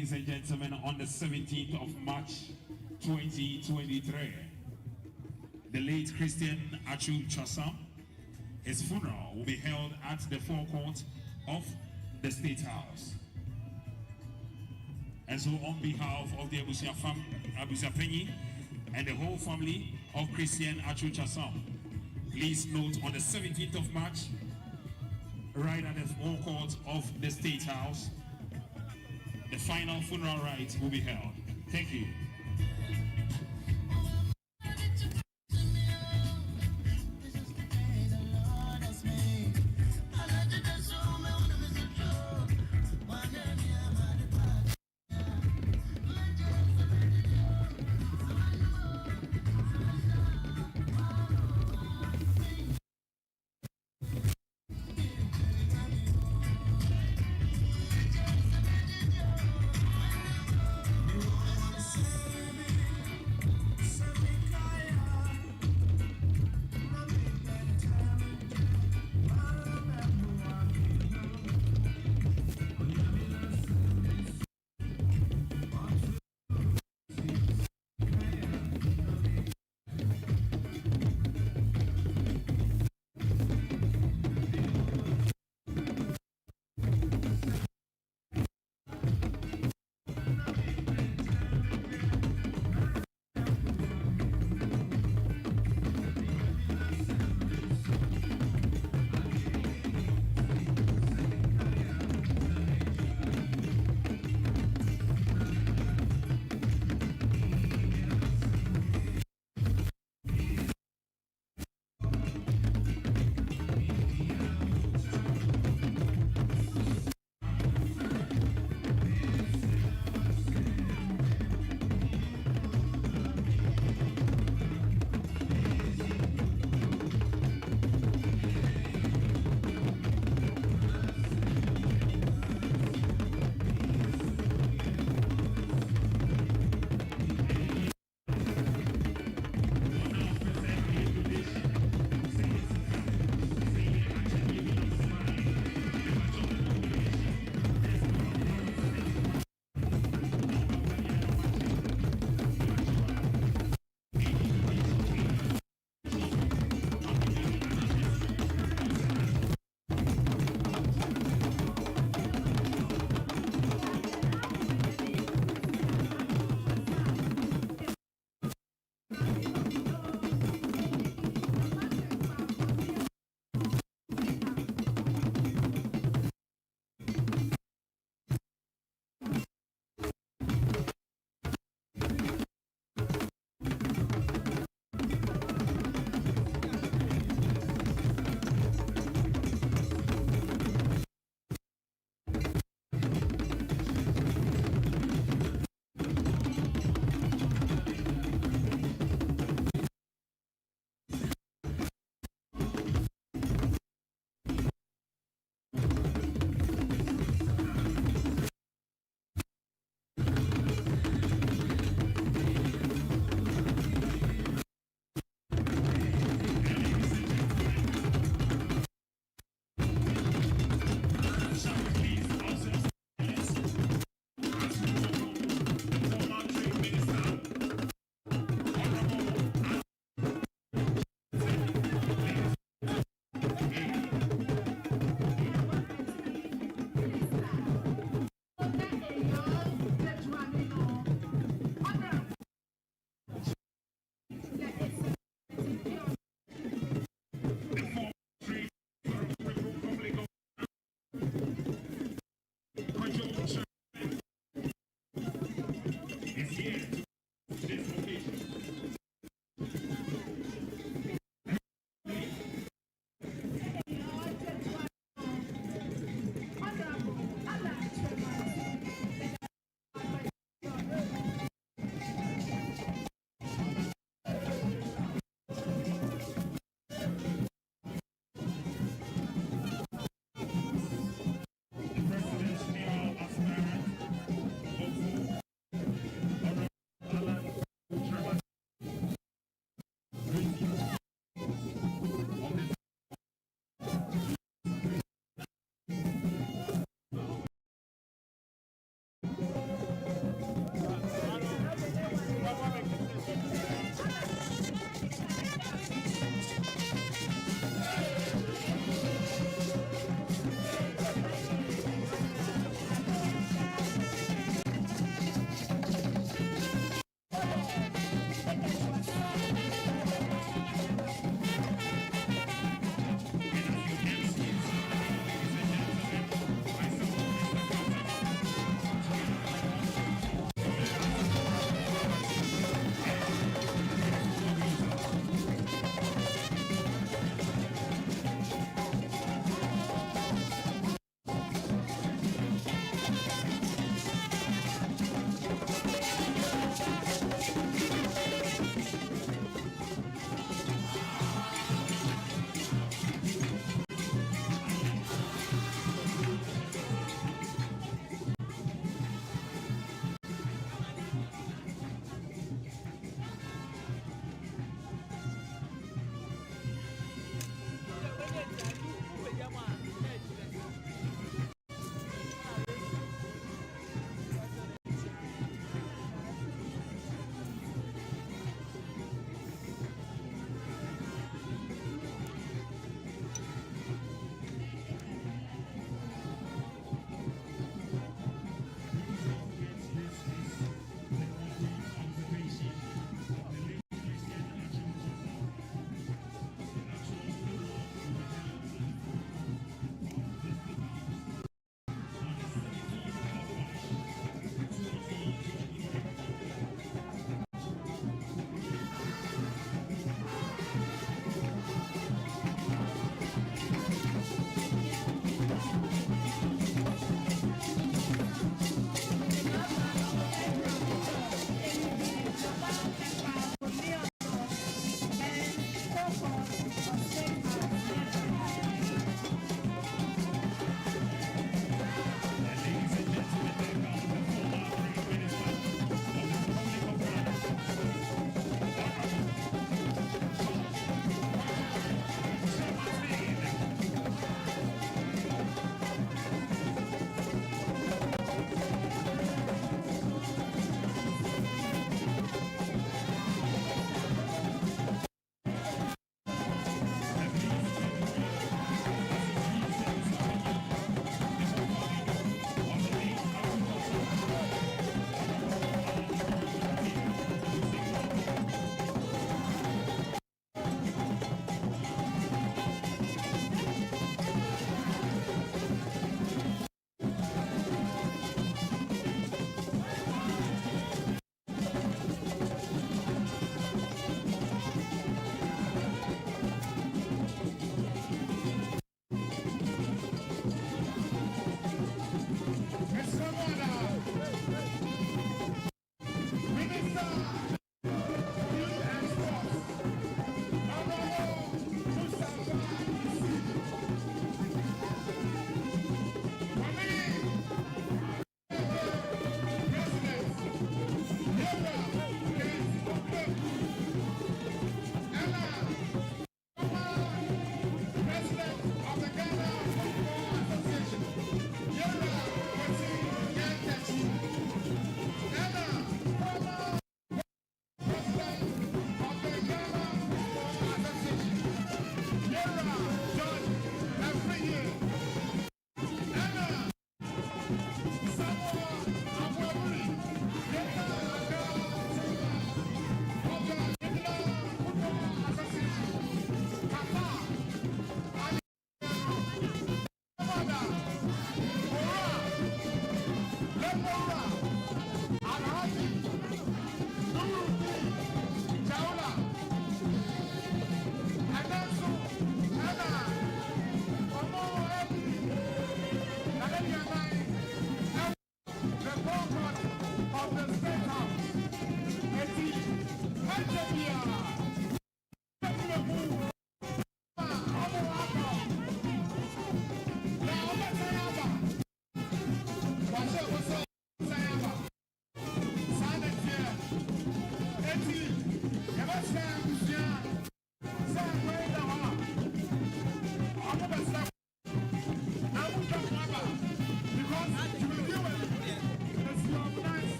ladies and gentlemen, on the 17th of March 2023, the late Christian Atsu'S, his funeral will be held at the forecourt of the State House. And so on behalf of the Abusia Penny and the whole family of Christian Atsu'S, please note on the 17th of March, right at the forecourt of the State House, the final funeral rite will be held. Thank you.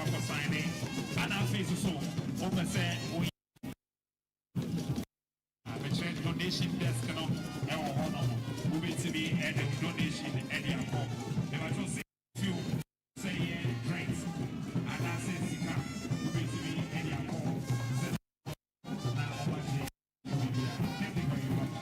for signing. And I'll face so open say we donation desk no e wo ho no wo betimi e the donation e dey akọ e ba to say few say drinks and I say sika wo betimi e dey akọ na o ba dey thank you very much.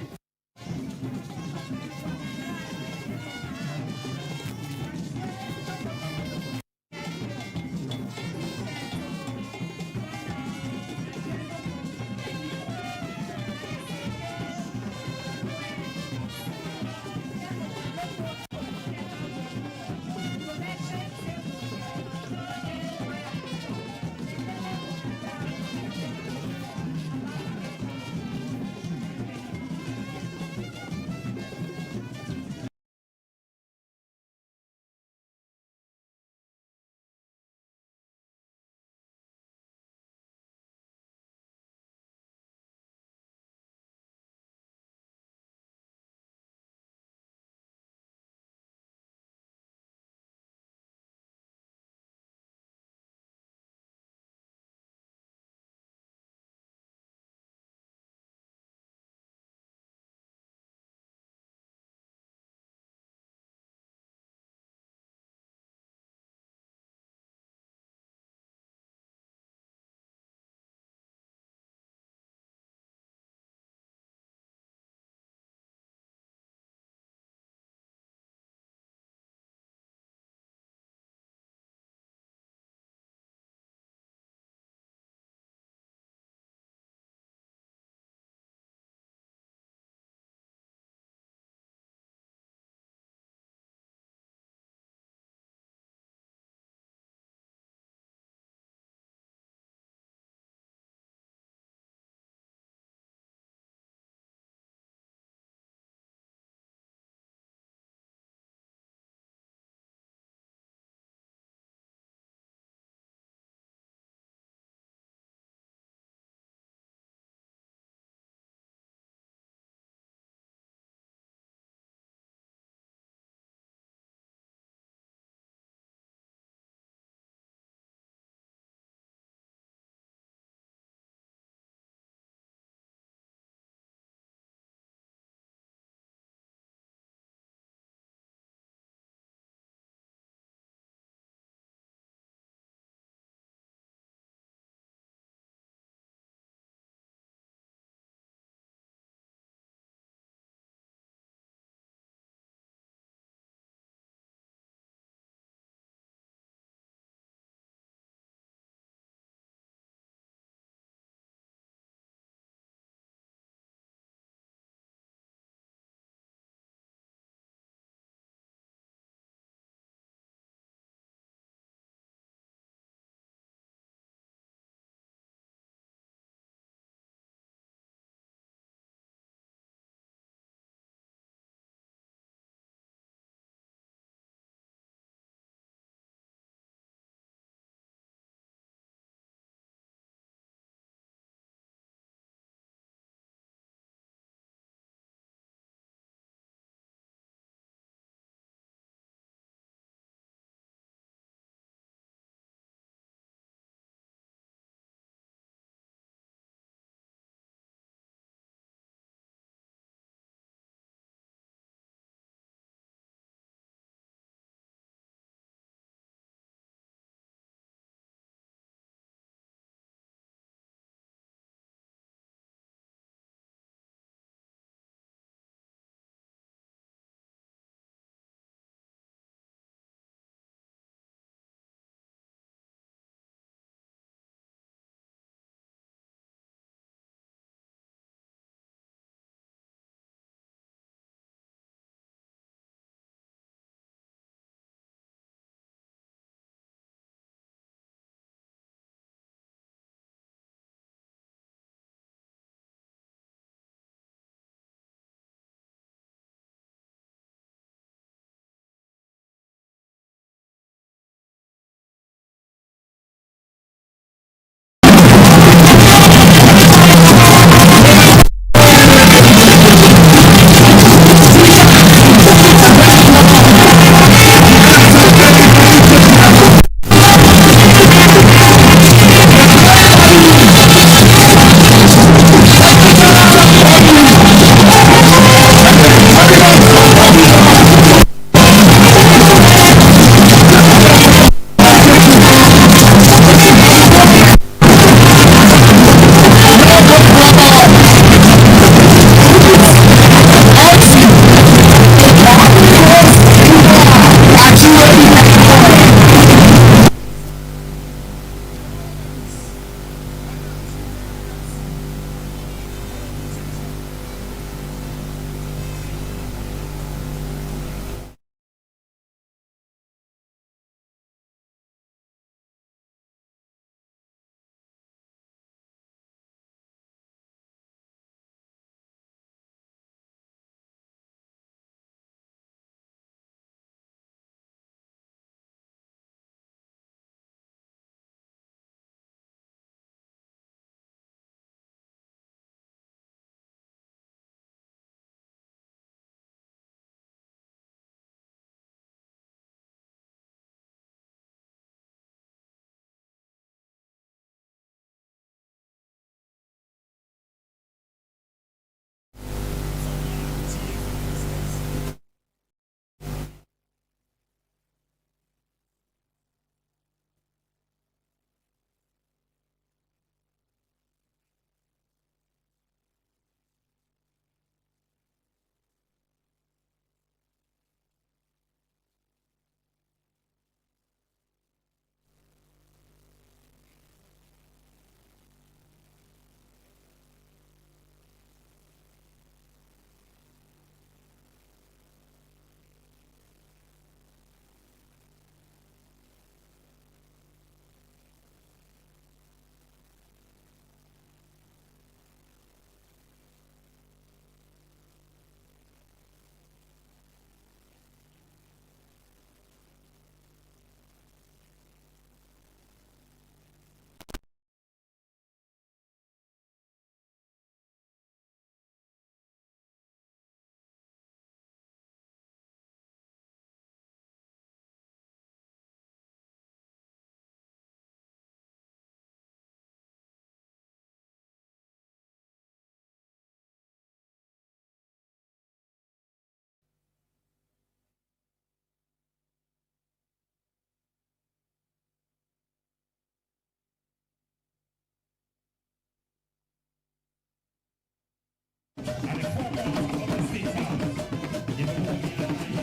And the foremost of the state house, you know what we are.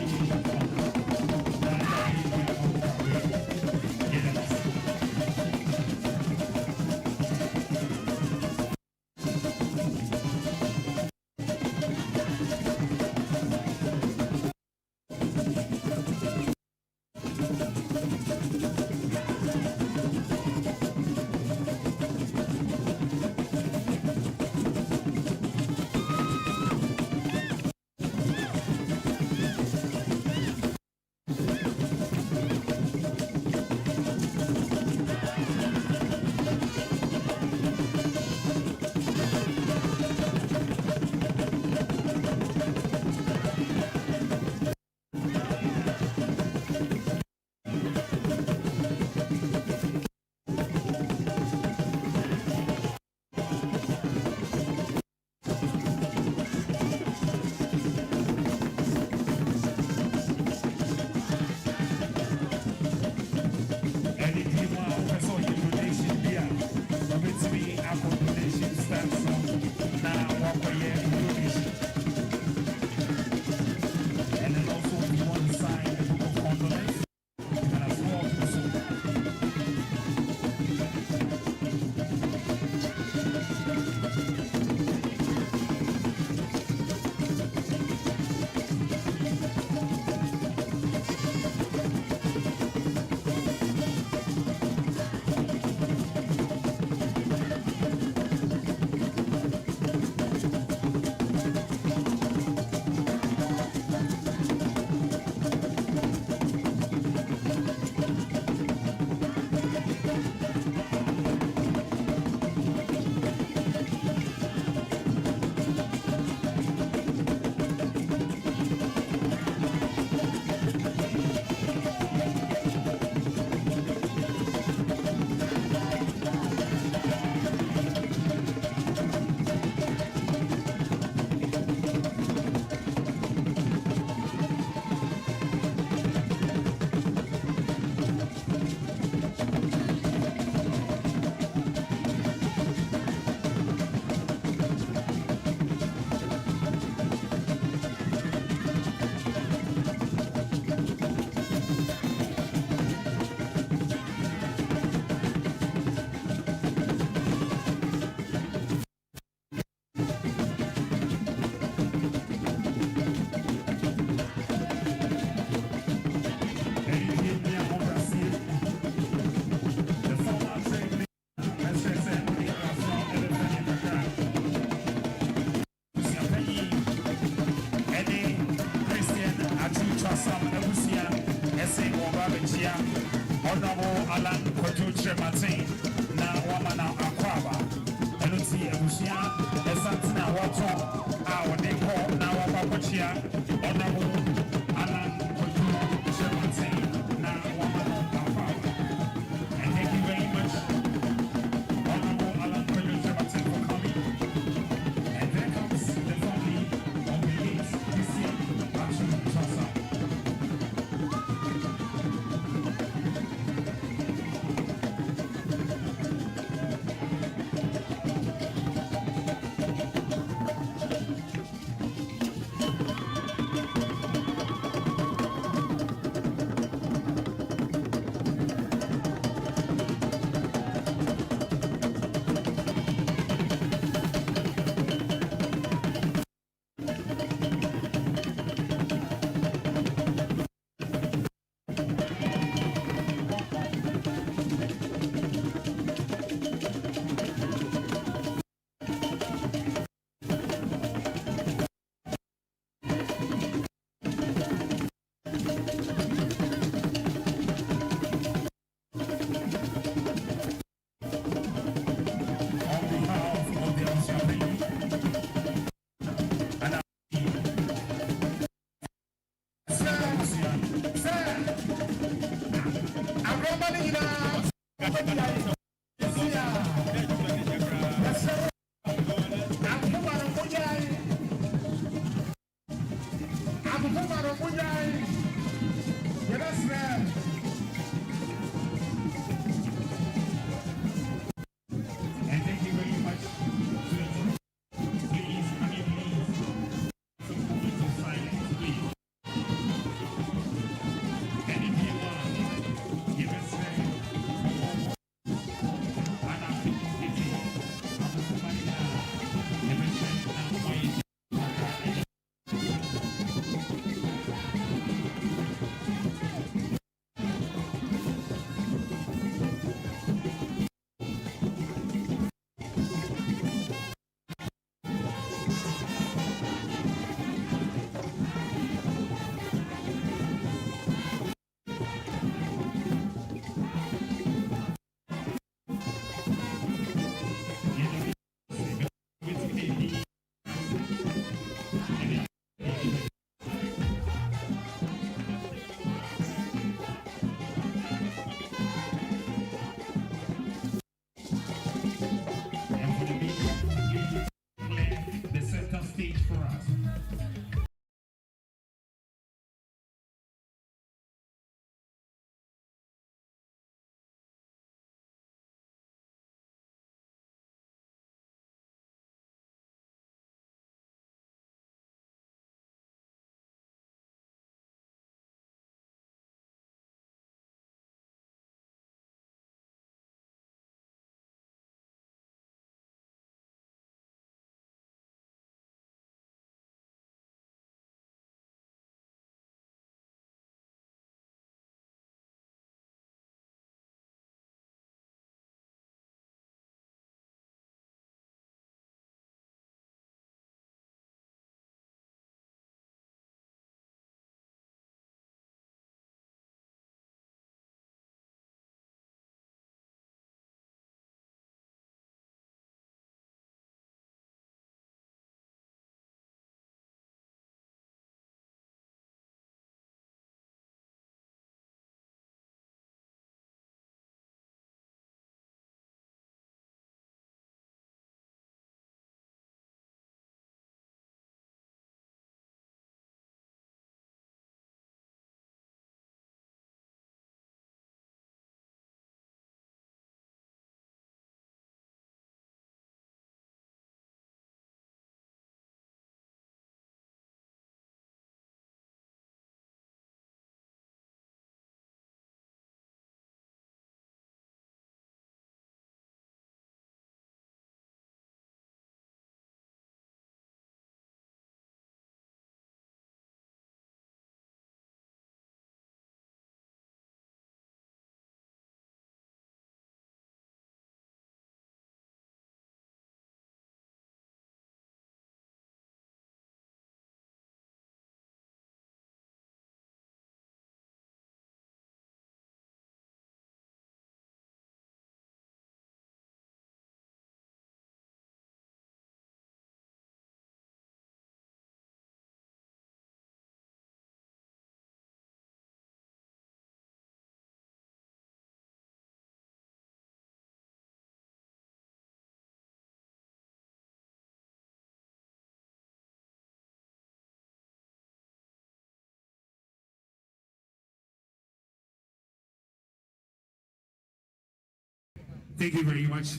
Thank you very much.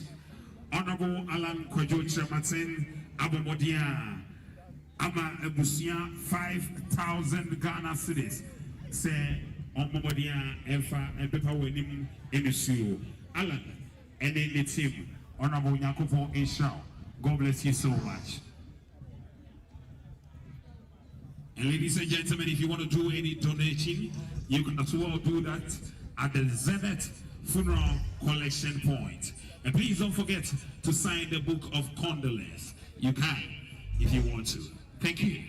Honorable Alan Kojo Trematin Abomodia Ama Ebusia 5,000 Ghana cedis. Say Omomodia Efa and Pepper Wenim Emisio. Alan and then the team. Honorable Yakupo Ishao. God bless you so much. And ladies and gentlemen, if you want to do any donation, you can as well do that at the Zenith Funeral Collection Point. And please don't forget to sign the book of condolence. You can if you want to. Thank you.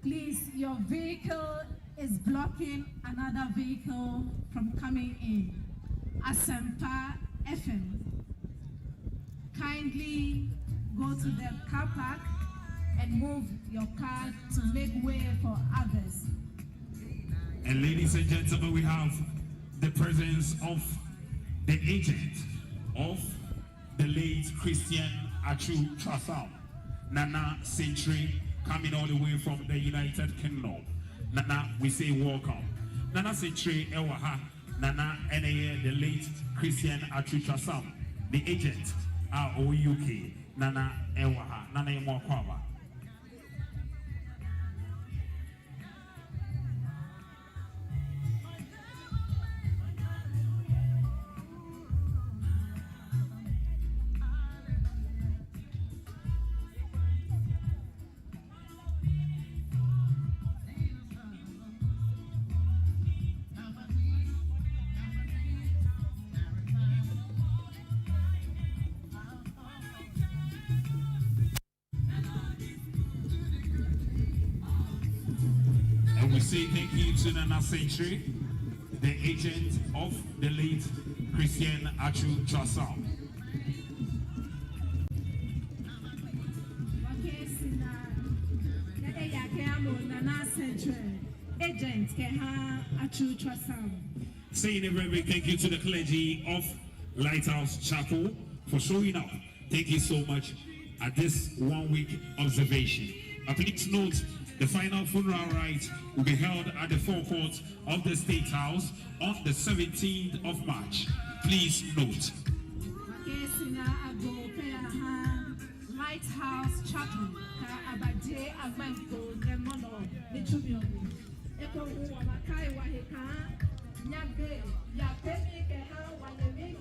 Please, your vehicle is blocking another vehicle from coming in. Asampa FM. Kindly go to the car park and move your car to make way for others. And ladies and gentlemen, we have the presence of the agent of the late Christian Atsu'S, Nana Century, coming all the way from the United Kingdom. Nana, we say welcome. Nana Century Ewaha, Nana NAA, the late Christian Atsu'S, the agent, ROUK, Nana Ewaha, Nana Yemwakwaba. We say thank you to Nana Century, the agent of the late Christian Atsu'S. Nana Century, agent Atsu'S. Saying a very big thank you to the clergy of Lighthouse Chapel for showing up. Thank you so much at this 1 week observation. Please note, the final funeral rite will be held at the forecourt of the State House on the 17th of March. Please note. Lighthouse Chapel,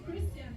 Christian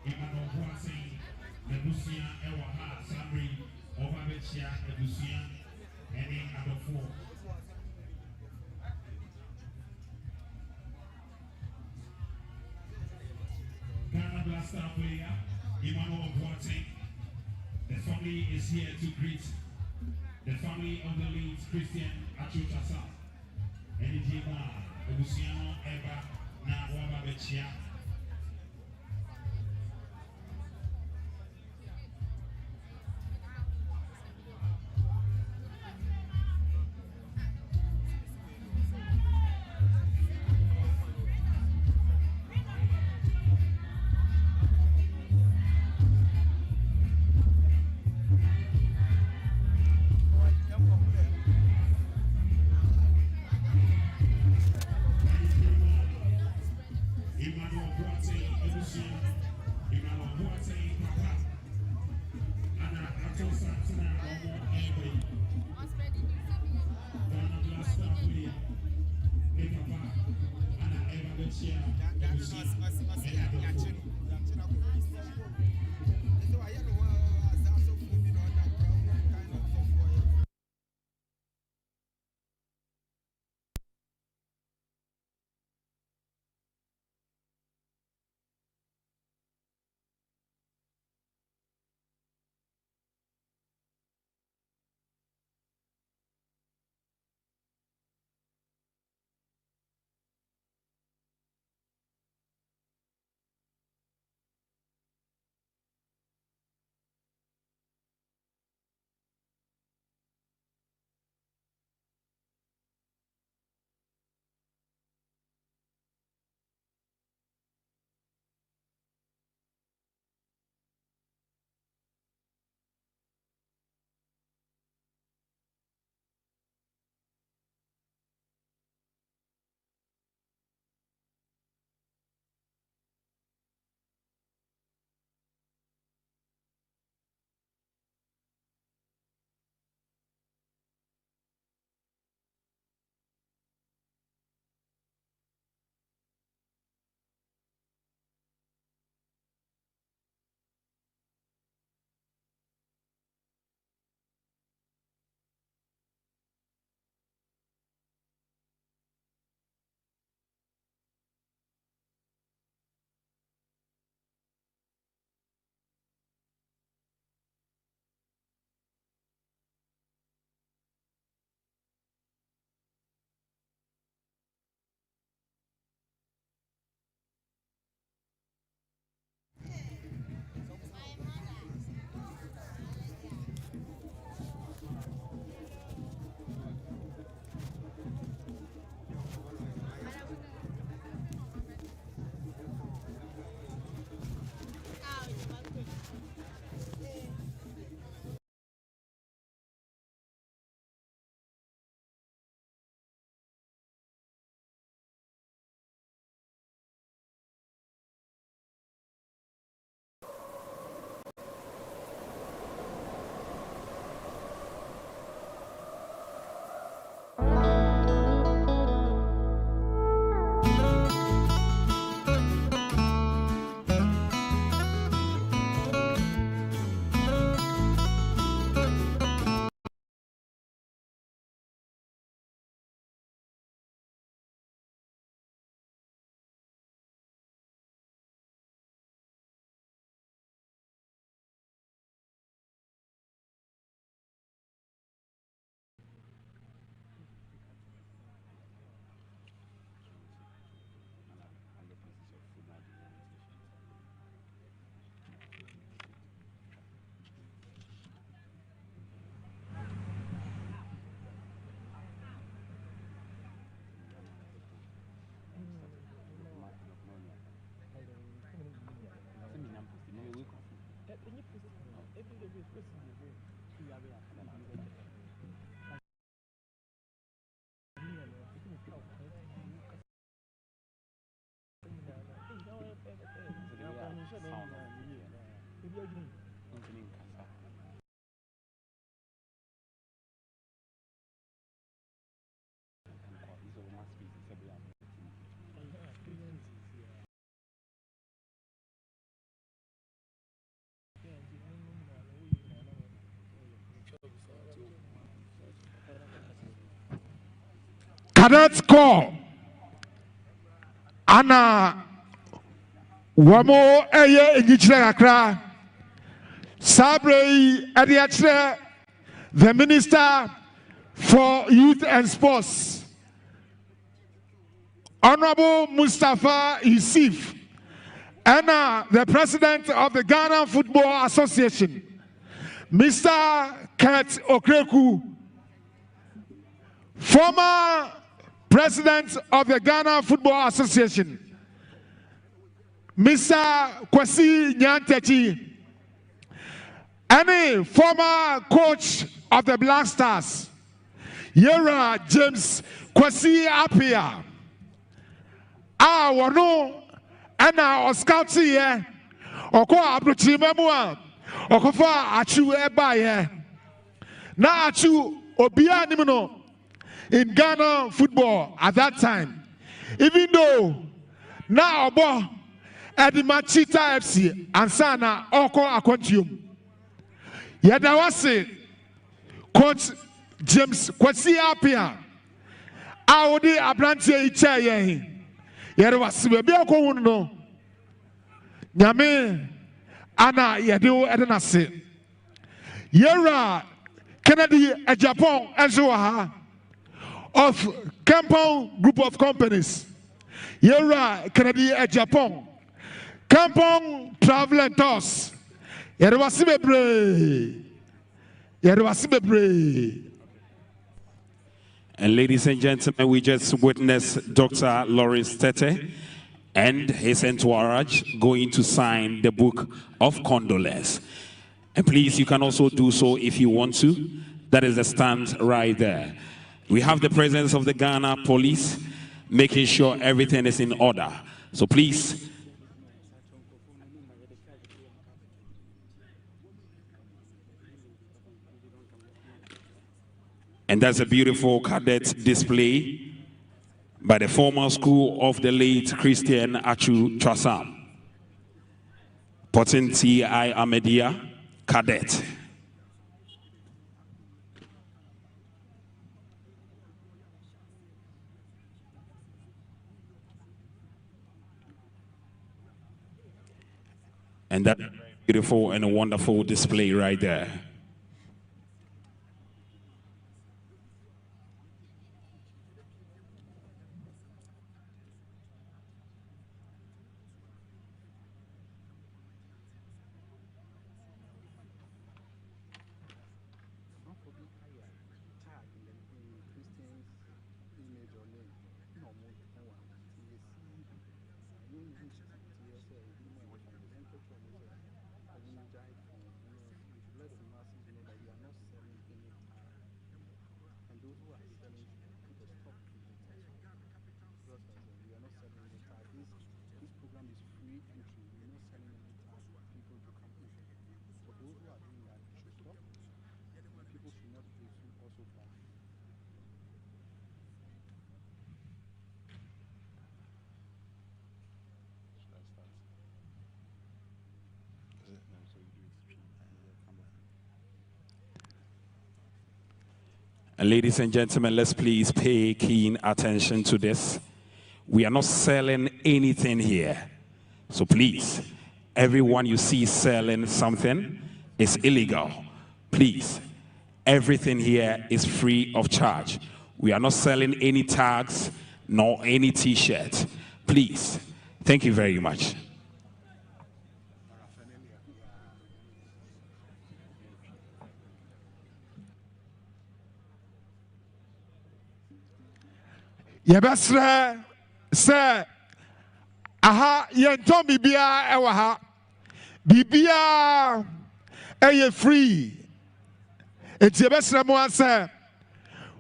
Emmanuel Boateng, Ebusia, Ewaha, Sabri, Ovabechia, Ebusia, and then number 4. Ghana Black Star player, Emmanuel Boateng. The family is here to greet the family of the late Christian Atsu'S. And the Jema, Ebusiano, Eba, Na Wababechia. Cadet call. Ana wamo eye enyichire akra. Sabre Adiachre, the Minister for Youth and Sports, Honorable Mustafa Yusuf, and the President of the Ghana Football Association, Mr. Kurt Okreku, former President of the Ghana Football Association, Mr. Kwasi Nyantechi, any former coach of the Black Stars, Yera James Kwasi Apia, wano ana oscouts here, oko abrochi memua, okofa achu ebaye, na achu obia nimino in Ghana football at that time, even though na obo Edimachita FC and sana oko akontium. Yadawase Coach James Kwasi Apia Audi Abrantie Ichaye Yadawase Baby Okono Nyame Ana Yadu Edenase Yera Kennedy a Japan Azoha of Kampong Group of Companies Yera Kennedy a Japan Kampong Travel and Tours. And ladies and gentlemen, we just witnessed Dr. Lawrence Tete and his entourage going to sign the book of condolence. And please, you can also do so if you want to. That is the stand right there. We have the presence of the Ghana police making sure everything is in order. So please, and that's a beautiful cadet display by the former school of the late Christian Atsu'S, Portin T.I. Amedia, cadet. And that beautiful and a wonderful display right there. And ladies and gentlemen, let's please pay keen attention to this. We are not selling anything here. So please, everyone you see selling something is illegal. Please, everything here is free of charge. We are not selling any tags nor any t-shirt. Please, thank you very much. Yabasra say aha yenton bibia ewa ha bibia eye free eti yabasra mo say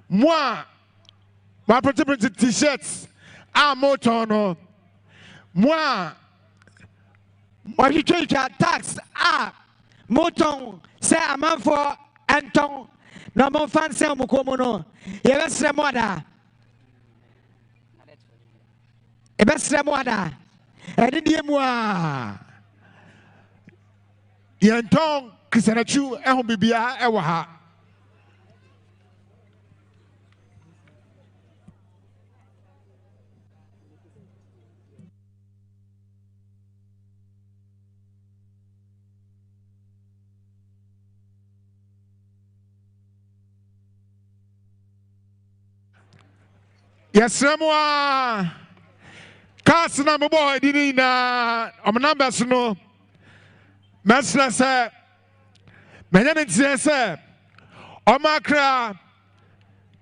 moi ma pretty t-shirts a moton no moi you change your tax moton say a man for Anton no mon fan say mo komo no yabasra mo da Ebesremoada, Edimua Yanton, Kisanachu, Ehobibia, Ewaha. Yes, Ramwa. Cast number boy, didn't numbers no. Master said, Mayan said, Omakra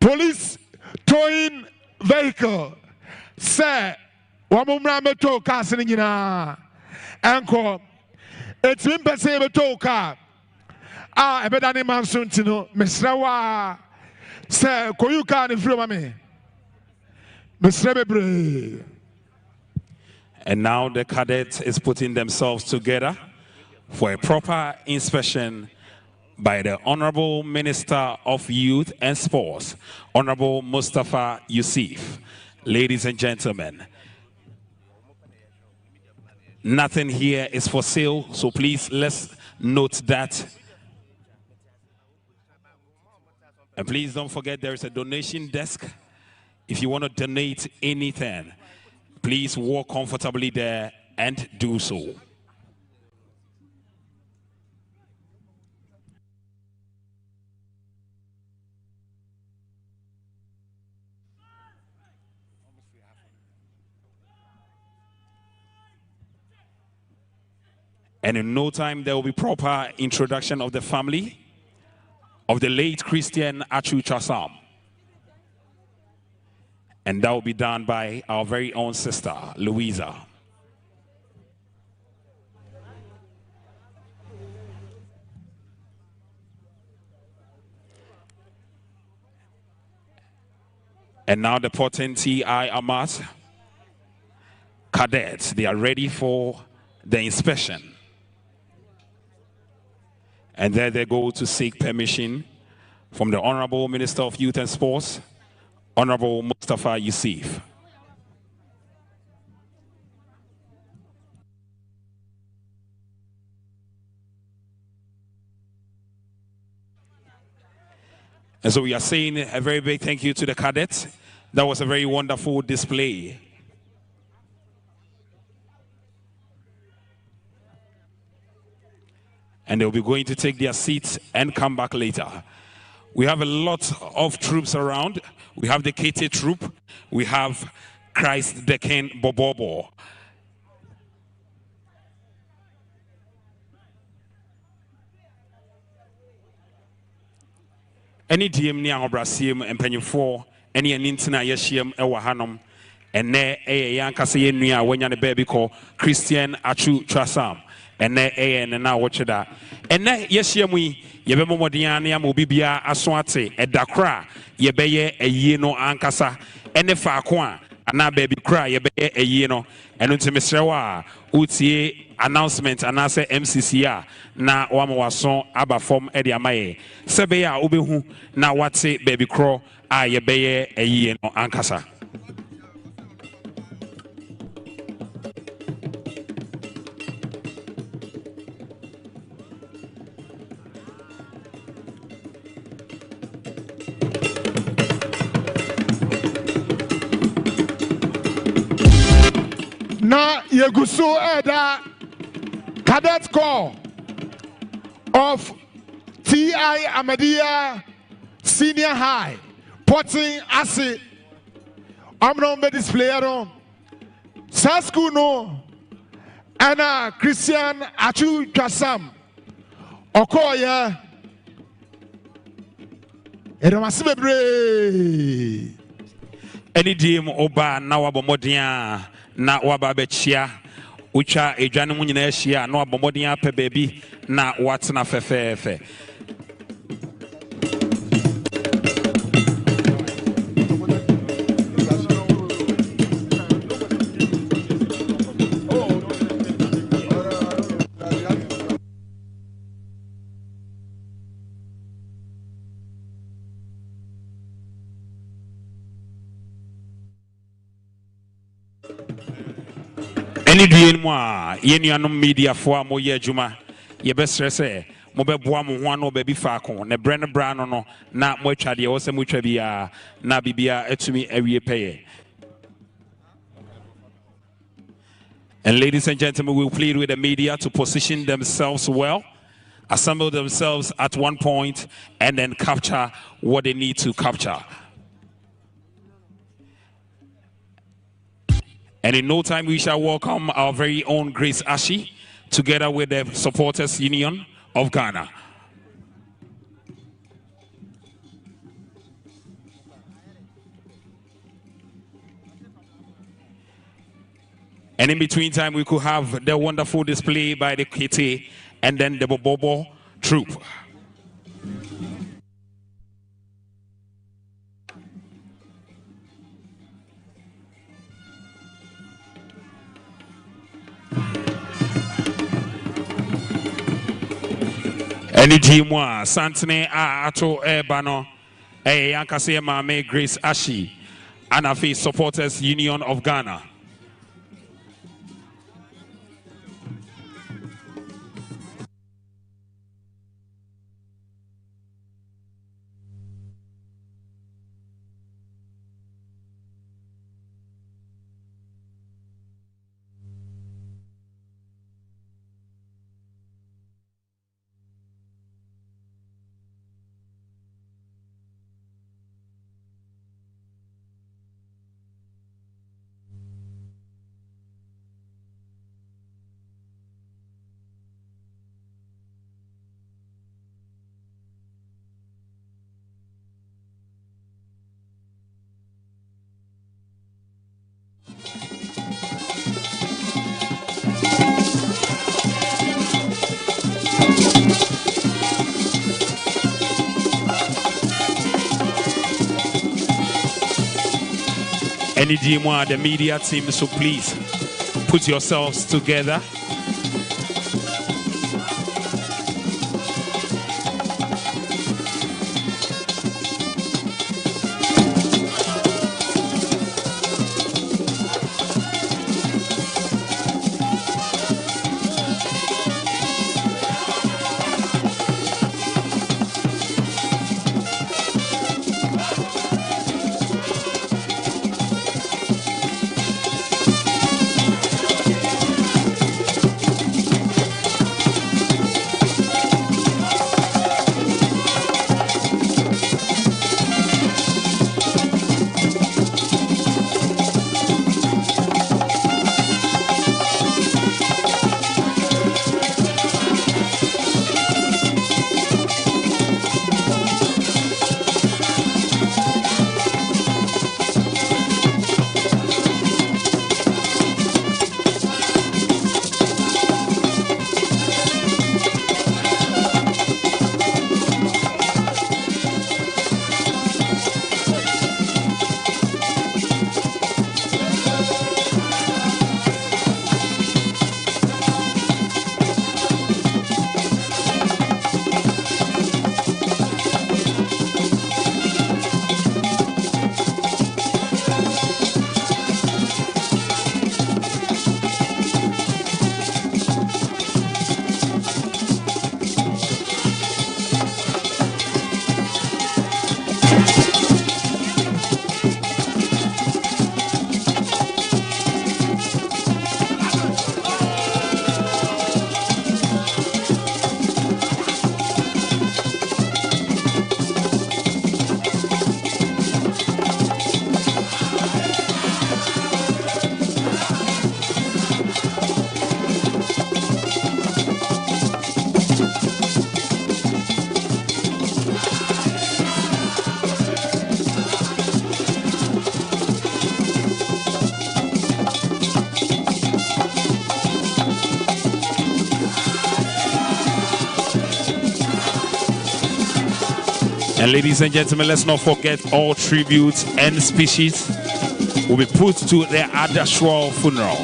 police towing vehicle. Say, Wamumra meto casting in Anko. It's been perceived to car. Ah, a better man soon to know, Mr. Wa. Say, Koyuka and Flumame. Mr. Bebre. And now the cadets is putting themselves together for a proper inspection by the Honorable Minister of Youth and Sports, Honorable Mustafa Yusuf. Ladies and gentlemen, nothing here is for sale, so please let's note that. And please don't forget there is a donation desk. If you want to donate anything, please walk comfortably there and do so. And in no time, there will be proper introduction of the family of the late Christian Atsu'S. And that will be done by our very own sister, Louisa. And now the potent T.I. Amat cadets, they are ready for the inspection. And there they go to seek permission from the Honorable Minister of Youth and Sports, Honorable Mustafa Yusuf. And so we are saying a very big thank you to the cadets. That was a very wonderful display. And they'll be going to take their seats and come back later. We have a lot of troops around. We have the KT troop. We have Christ the King Bobobo. Any DM ni aobrasiem empanyin any anintina yeshiem ewa hanom ene yankasa yenua wanya ne baby ko Christian Atsu'S. And na watch that. And yes, yemi, yebe momodiana mobibia aswate, a dakra, yebeye a yeno ankasa, and a fakwa, and now baby cry, yebe a yeno, and unto Mr. Utie announcement, and I say MCCR, na wamawason, aba form ediamae, Sebeya ubehu, na what's it, baby crow, yebeye a yeno ankasa. Na Yegusu Eda Cadet Corps of T.I. Ahmadiyya Senior High Porting Ase Amnon be display room Sasku no Anna Christian Atsu'S Okoye Edomasibebre Any dim oba na wabomodia na wababechia ucha ejane mu nyina ehia na wabomodia pe baby na watna fefefe. Any doing more, Yenianum media for Moya Juma, ye best say, Mobile one or baby Falcon, ne Brennan Brown no, not much at the awesome which be na bibia etumi every pay. And ladies and gentlemen, we will plead with the media to position themselves well, assemble themselves at one point, and then capture what they need to capture. And in no time, we shall welcome our very own Grace Ashi, together with the Supporters Union of Ghana. And in between time, we could have the wonderful display by the Kete and then the Bobo troop. Any Jimwa, Santene Ato Ebano, Yankase Mame Grace Ashi, Anafi Supporters Union of Ghana. Any Jimwa, the media team, so please put yourselves together. And ladies and gentlemen, let's not forget all tributes and speeches will be put to their actual funeral.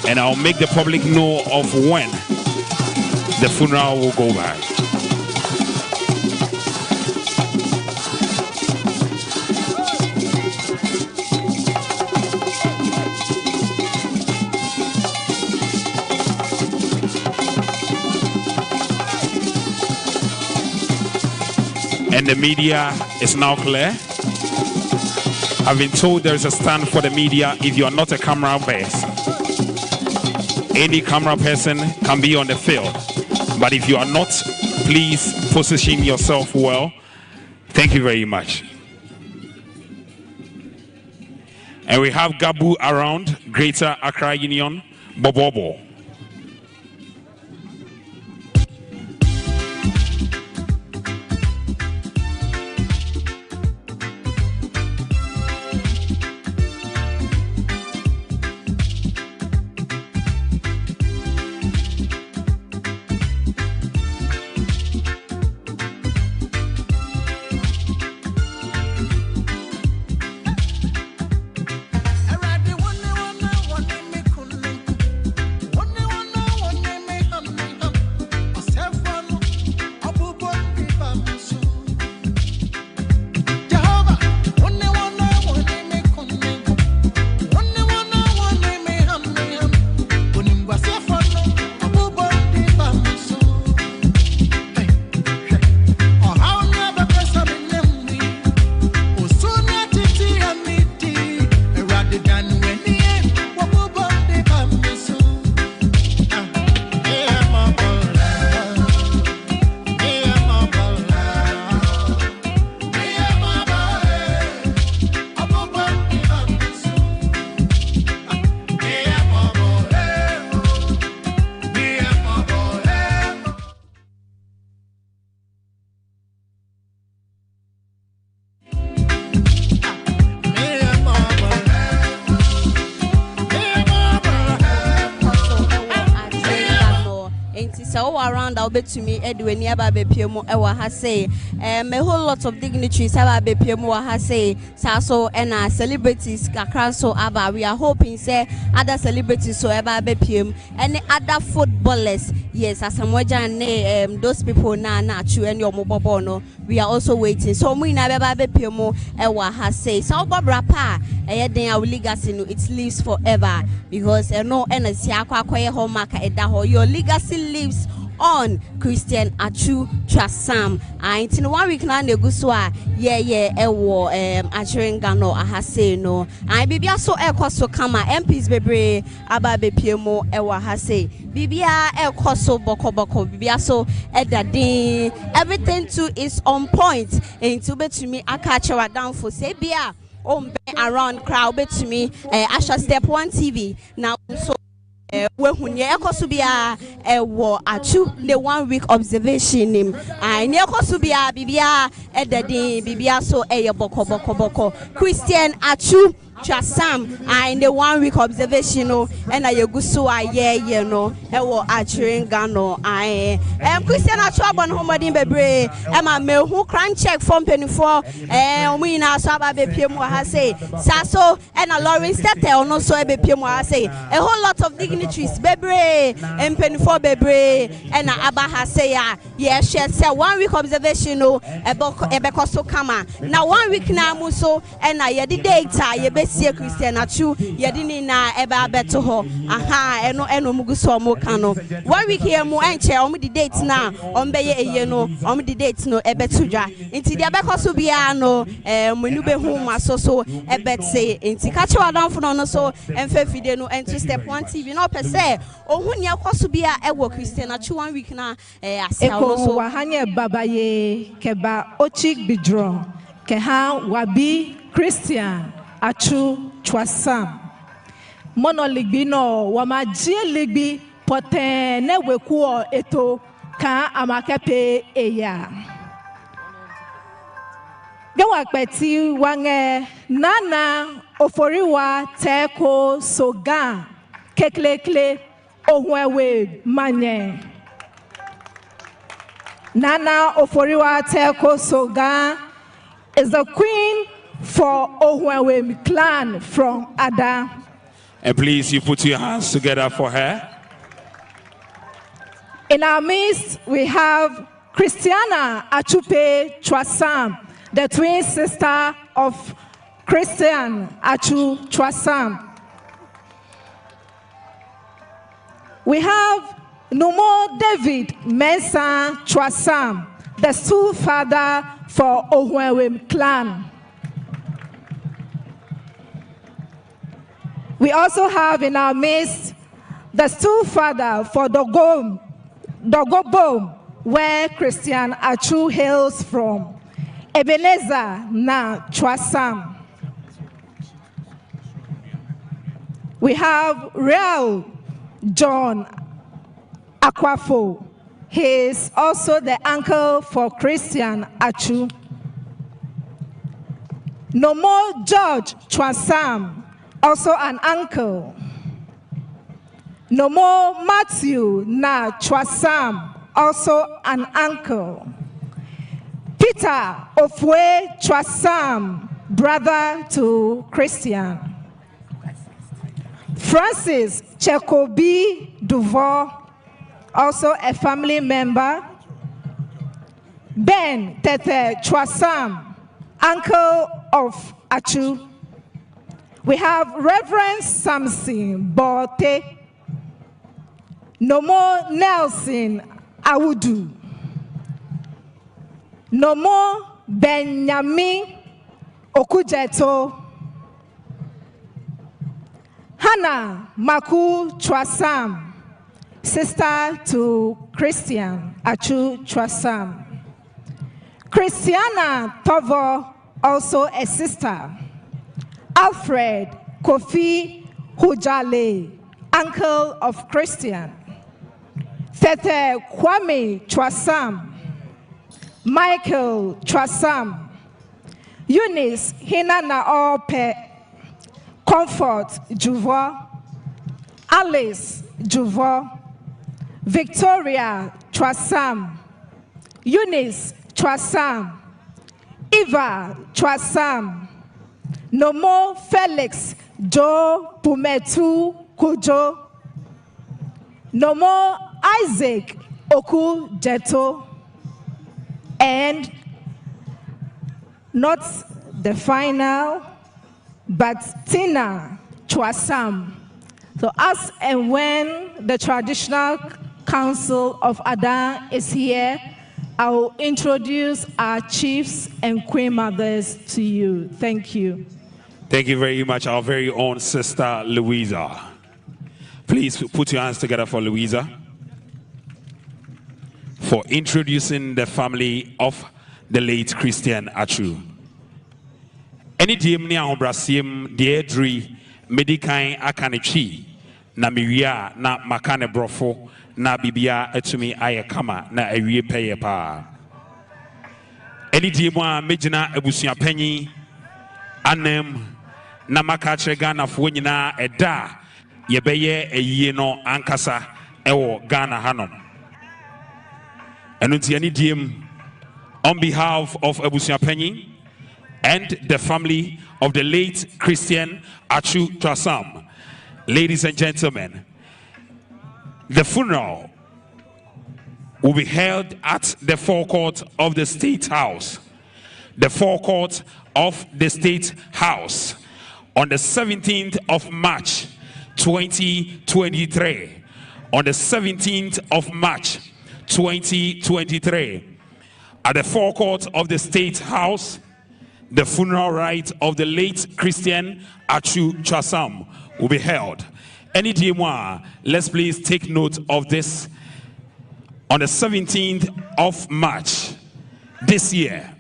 And I'll make the public know of when the funeral will go by. And the media is now clear. I've been told there is a stand for the media if you are not a camera person. Any camera person can be on the field. But if you are not, please position yourself well. Thank you very much. And we have Gabu around, Greater Accra Union, Bobobo. Around I'll bet to me Edwin Yaba Bepiemo Ewa Hase a whole lot of dignitaries have a Bepiemo Hase Saso and celebrities Kakraso Aba. We are hoping say other celebrities so ever Bepiem and other footballers. Yes, as and those people na true and your mobobono. We are also waiting. So we never Bepiemo Ewa Hase. So Barbara Pa our legacy no it lives forever because no Siakwa home edaho your legacy lives on Christian Atsu'S Sam. In 1 week now neguswa ewo Achirengano ahase no. Bibia so so kama MPs bebre aba bepiemo ewa hase. Bibia so boko bibia so edadin. Everything too is on point. Into bet me akachewa down for say bia around crowd bet to me Asha Step 1 TV now so when Yakosubia Achu the 1 week observation him and Yakosubia Bibia Edadi Bibia so boko Christian Atsu'S Sam in the 1 week observation and I gusu no ewo Achirengano Christian Atsu'S bon homodin bebre Emma me who cran check from 24 we na so aba bepiemu ha say saso and a Lawrence Tete no so bepiemu ha say a whole lot of dignitaries bebre M24 bebre and aba ha say yeah share say 1 week observation ebeko so kama now 1 week na muso and ye the data ye Christian Atsu'S yedini na eba beto ho aha eno muguso mo kano 1 week here mu enche omo the date na ombeye eye no omo the date no ebeto dwa nti dia bekoso bia no menu be hu maso so ebetse nti ka chewa don fo no so emfa fide no enter Step 1 TV no per se ohun ne akoso bia ewo Christian Atsu'S 1 week na asia no so wa hanye babaye keba ochik bidro ke ha wabi Christian Atsu'S Sam monoligbi no wama jie ligbi poten ne weku eto ka amakepe eya gewa peti wange nana oforiwa teko soga keklekle ohwewe manye nana oforiwa teko soga is the queen for Ohwewe clan from Ada. And please, you put your hands together for her. In our midst, we have Christiana Atsu'S Sam, the twin sister of Christian Atsu'S Sam. We have Numo David Mensah Sam, the stool father for Ohwewe clan. We also have in our midst the stool father for Dogobom, where Christian Atsu'S hails from, Ebenezer na Atsu'S Sam. We have Real John Akwafo. He is also the uncle for Christian Achu. Nomo George Chwasam, also an uncle. Nomo Matthew Na Chwasam, also an uncle. Peter Ofwe Chwasam, brother to Christian. Francis Chekobi Duvo, also a family member. Ben Tete Chwasam, uncle of Achu. We have Reverend Samson Bote. Nomo Nelson Awudu. Nomo Benjamin Okujeto. Hannah Maku Chwasam, sister to Christian Achu Chwasam. Christiana Tovo, also a sister. Alfred Kofi Hujale, uncle of Christian. Tete Kwame Chwasam. Michael Chwasam. Eunice Hinana Ope. Comfort Juvo. Alice Juvo. Victoria Chwasam. Eunice Chwasam. Eva Chwasam. Nomo Felix Joe Pumetu Kujo. Nomo Isaac Oku Jeto. And not the final, but Tina Chwasam. So as and when the traditional council of Adan is here, I will introduce our chiefs and queen mothers to you. Thank you. Thank you very much, our very own sister Louisa. Please put your hands together for Louisa for introducing the family of the late Christian Achu. Any diem ni ahobrasiem deedri medikan akanechi na miwia na makane brofo na bibia etumi ayekama na awie peye pa. Any diem a mejina abusuapanyi anem na makachre Ghana fo nyina eda yebeye eyie no ankasa ewo Ghana hanom. Enunti any diem on behalf of abusuapanyi and the family of the late Christian Achu Chwasam. Ladies and gentlemen, the funeral will be held at the forecourt of the State House. The forecourt of the State House on the 17th of March 2023. On the 17th of March 2023. At the forecourt of the State House, the funeral rite of the late Christian Achu Chwasam will be held. Any DMR, let's please take note of this. On the 17th of March this year,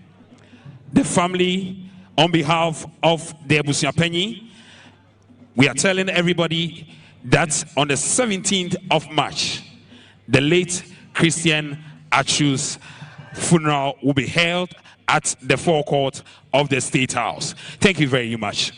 the family, on behalf of the Abusuapanyi, we are telling everybody that on the 17th of March, the late Christian Achu's funeral will be held at the forecourt of the State House. Thank you very much.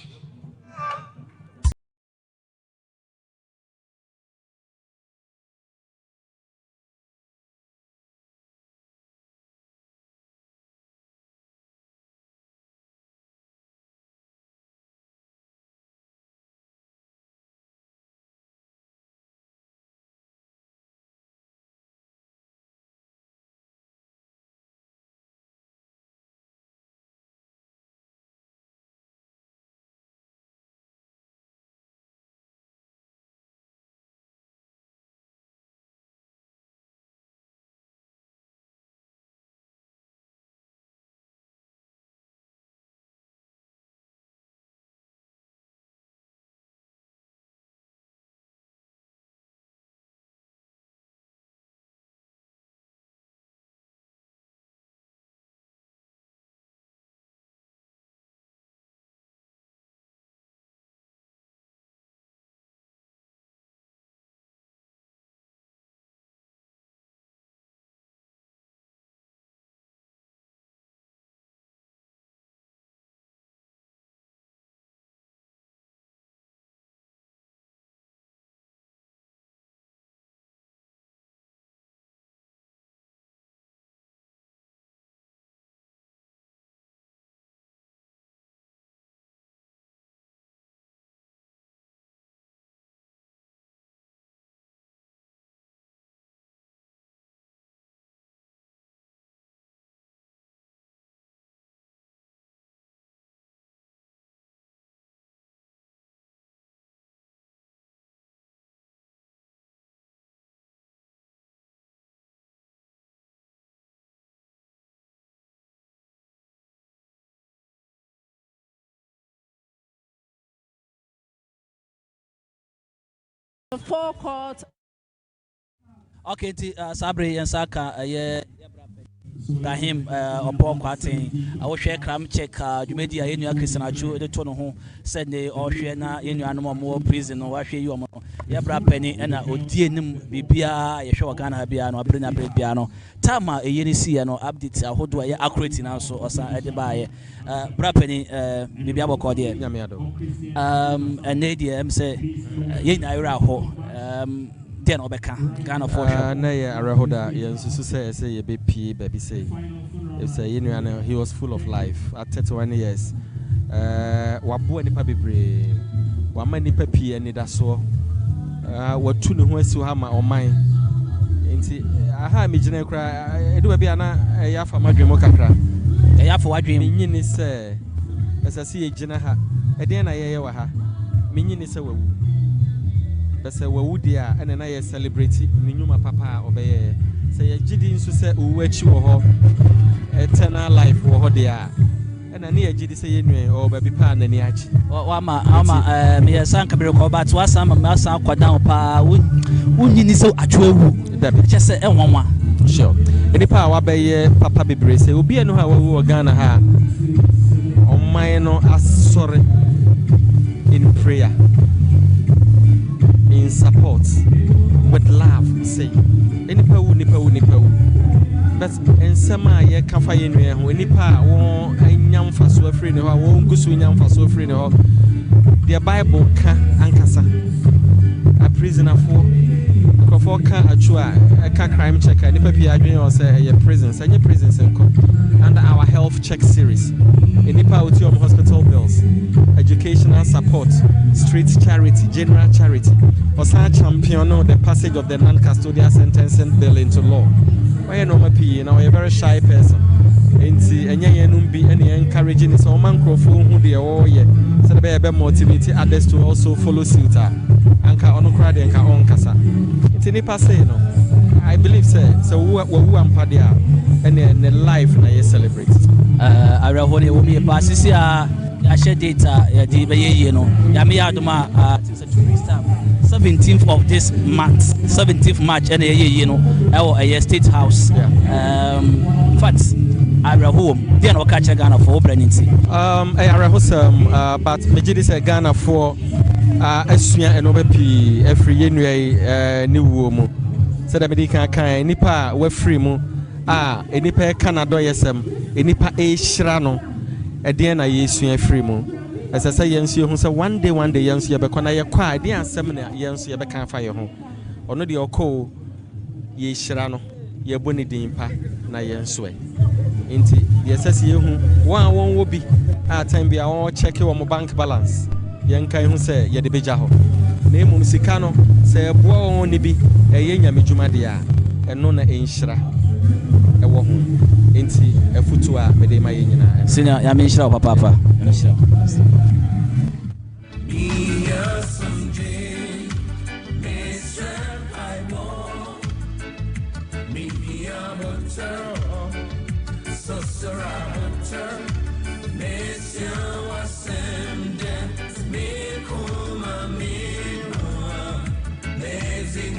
The forecourt. Okay, Sabri and Saka, Rahim, Opo Quatin, I will share cram check, you made the Inu Christian Achu, the Tono who said they all share now in your animal more prison or wash you. Yabra Penny and Odinum Bibia, Yeshua Gana Biano, Brina Piano, Tama, a Yenisiano, update, who do I accurate in also or some at the buyer. Brapenny, Bibiabo Cordia, Yamiado. And Nadia, say, Yen Ira ho. Den obeka Ghana for na ya arahoda yensu say ye BP baby say if say he was full of life at 31 years wabo nipa bebre wa ma nipa pie ni da so watu ne ho asi ha ma oman enti aha me gina kra edu ba bia na ya fa madwemo kakra ya fa wadwem nyini say asase ye gina ha eden na ye wa ha me nyini say wawu bese wawudia ene na ye celebrate ninyuma papa obeye say ye gidi nso say owachi wo ho eternal life wo ho dia ene na ye gidi say ye nwen o ba bi pa na ni achi ama me ye san kabere ko ba to asan ma san kwadan pa wunyini so atwewu che say enwanwa sure eni pa wa beye papa bebre say obi enu ha wawu Ghana ha oman no asore in prayer, in support, with love, say. Any pau, but in summer, ye can find any pa won a young for so free, no, I won't go so young for so free, no. The Bible can ankasa a prisoner for can a crime checker, any papi agreeing or say a prisons and your prisons under our health check series. Any power to hospital bills, educational support, street charity, general charity, or such champion the passage of the non-custodial sentencing bill into law. Why you know my P, now a very shy person. And any encouraging is all man who they are ye. So the baby motivate others to also follow suit. Anka onokrade anka onkasa. It's any passe no. I believe so who ampadia and the life na you celebrate. I rahone wo me pasisi a share data ya di be ye no. Ya me adoma it's a 2 weeks time. 17th of this month, 17th March and ye no. I State House. In fact I rahome then o catch Ghana for pregnancy. I rahosam but me jidi say Ghana for asua enobepi every January ni wo mu. Said the kan nipa we free mu nipa Canada yesem nipa shira no eden na yesu free mu as I say yensu hu say one day yensu ye be kona ye kwa eden asem na yensu ye be kan fa ye ho ono de okọ ye shira no ye boni din pa na yensu enti ye sese ye hu won wo bi time bi won check wo mo bank balance yen kan hu say ye de beja ho na emu sika no say eboa won ni bi eye nyamedwuma de a eno na enhyira ewo ho enti efutu a me de ma ye nyina senior ya me enhyira papa enhyira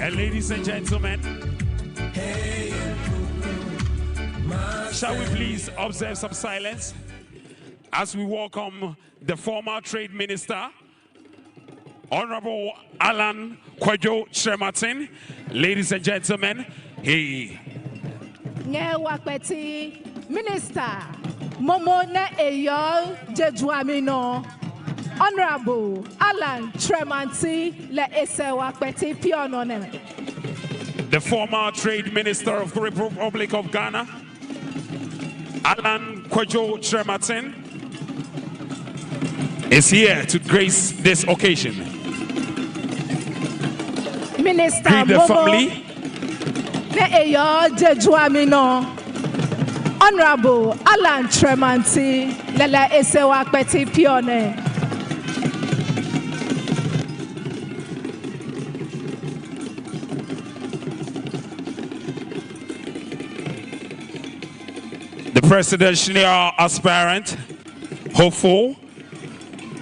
And ladies and gentlemen, shall we please observe some silence as we welcome the former Trade Minister, Honorable Alan Kwadwo Kyerematen. Ladies and gentlemen, hey. Minister Momo na Eyo Jejuamino. Honorable Alan Kyerematen le esewa kweti pionone. The former Trade Minister of the Republic of Ghana, Alan Kwadwo Kyerematen, is here to grace this occasion. Minister Greet the family. Ne eyo jejuamino. Honorable Alan Kyerematen le esewa kweti pione. The presidential aspirant, hopeful,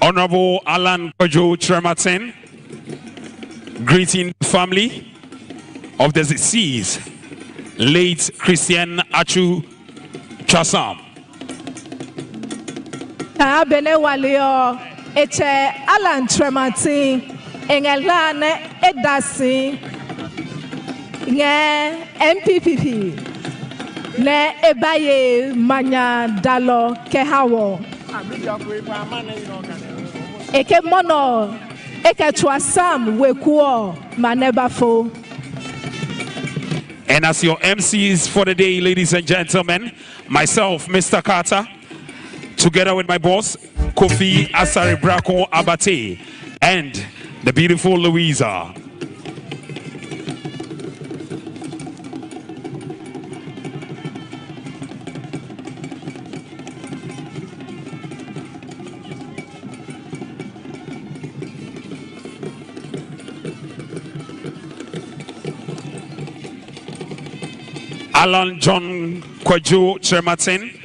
Honorable Alan Kwadwo Kyerematen, greeting the family of the deceased, late Christian Atsu'S. Abene walio eche Alan Tremati engelane edasi nge MPPP ne ebaye manya dalo kehawo eke mono eke Twasam wekuo manebafo. And as your MCs for the day, ladies and gentlemen, myself, Mr. Carter, together with my boss, Kofi Asare Brako Abate, and the beautiful Louisa. Alan John Kwajo Chermatin,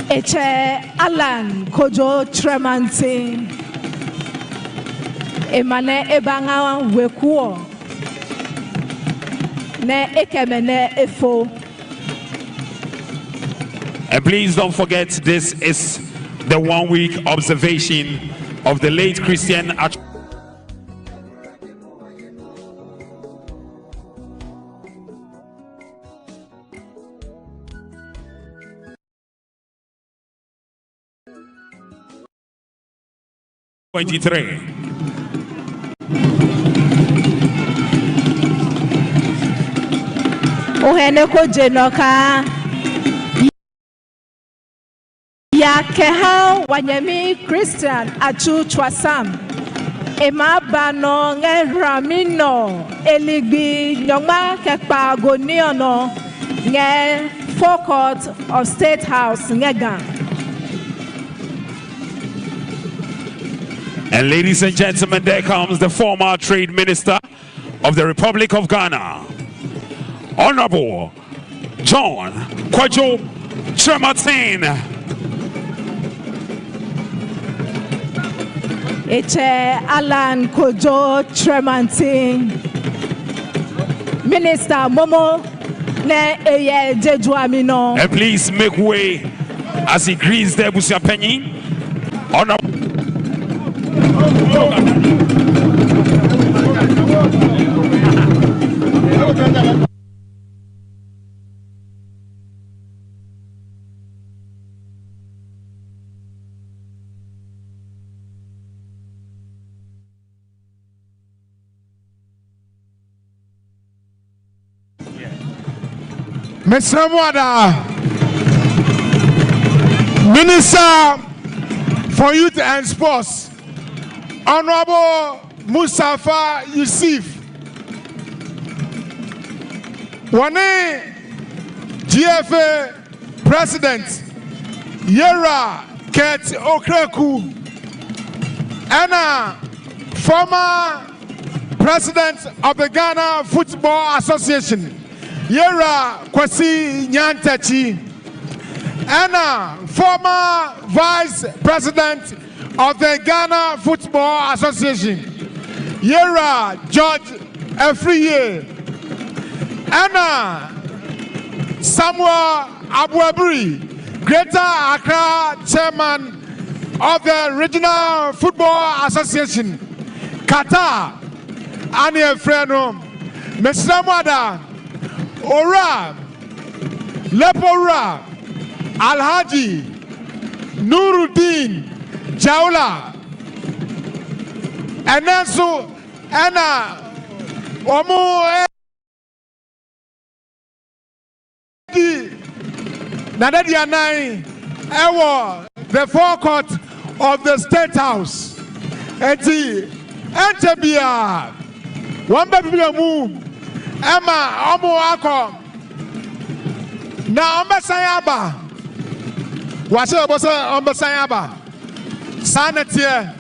Eche Alan Kojo Tremantin Emane Ebanga Wekuo Ne Ekemene Efo. and please don't forget, this is the 1 week observation of the late Christian Atsu'S. Ohene ko jenoka ya keha wanyemi Christian Atsu'S emaba no ngeramino eligbi nyoma kepa agoniono nge forecourt of State House ngega. And ladies and gentlemen, there comes the former Trade Minister of the Republic of Ghana, Honorable John Kwajo Chermatin. Eche Alan Kojo Tremantin Minister Momo ne eye Jejuamino. And please make way as he greets the Busiapenyi. Honorable Mr. Mwada, Minister for Youth and Sports, Honorable Mustafa Yusuf, Wane GFA President Yera Ket Okreku, and former President of the Ghana Football Association Yera Kwasi Nyantachi, and former Vice President of the Ghana Football Association Yera George Afriye, and Samuel Abuabri, Greater Accra Chairman of the Regional Football Association Qatar, Anie Freno, Mr. Mwada, Ora, Lepora, Alhaji, Nuruddin, Jaula, and also Anna Omo Nadadianai, Ewa, the forecourt of the State House, Eti, Entebia, one baby move. Emma Omo Ako na Ombasayaba Wase Ombasayaba Sanatia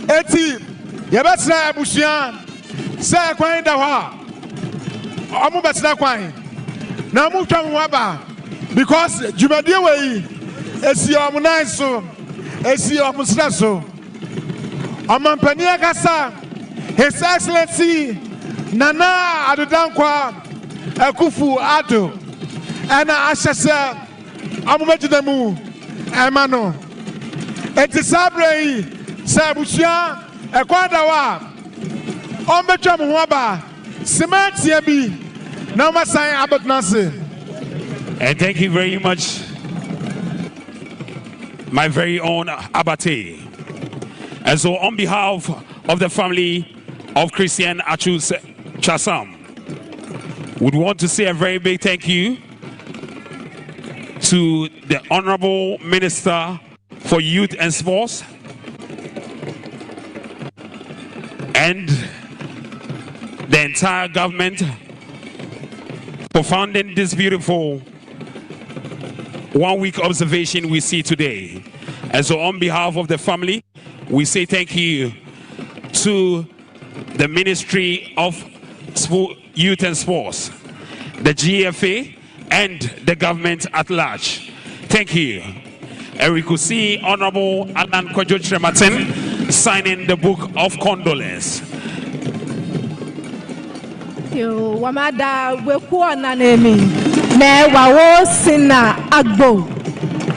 Eti Yabasra Bushian, Sir Quine Dawa, Amubasra Quine, Namutam Waba, because Jumadia way, Esi Amunaiso, Esi Amustraso, Amampania Kasa, His Excellency Nana Adudankwa, Akufu Ado, Anna Ashasa, Amumetamu, Emano, Etisabre, Sabushia, Equadawa, Ombecham Waba, Cement Yabi, Namasai Abbott Nasi. And thank you very much, my very own Abate. And so on behalf of the family of Christian Atsu'S Chasam, would want to say a very big thank you to the Honorable Minister for Youth and Sports and the entire government for founding this beautiful 1 week observation we see today. And so on behalf of the family, we say thank you to the Ministry of Youth and Sports, the GFA, and the government at large. Thank you. And we could see Honorable Alan Kojo Trematin signing the book of condolence. Yo, Wamada, Wekuo Nanemi, Ne Wawo Sina Agbo,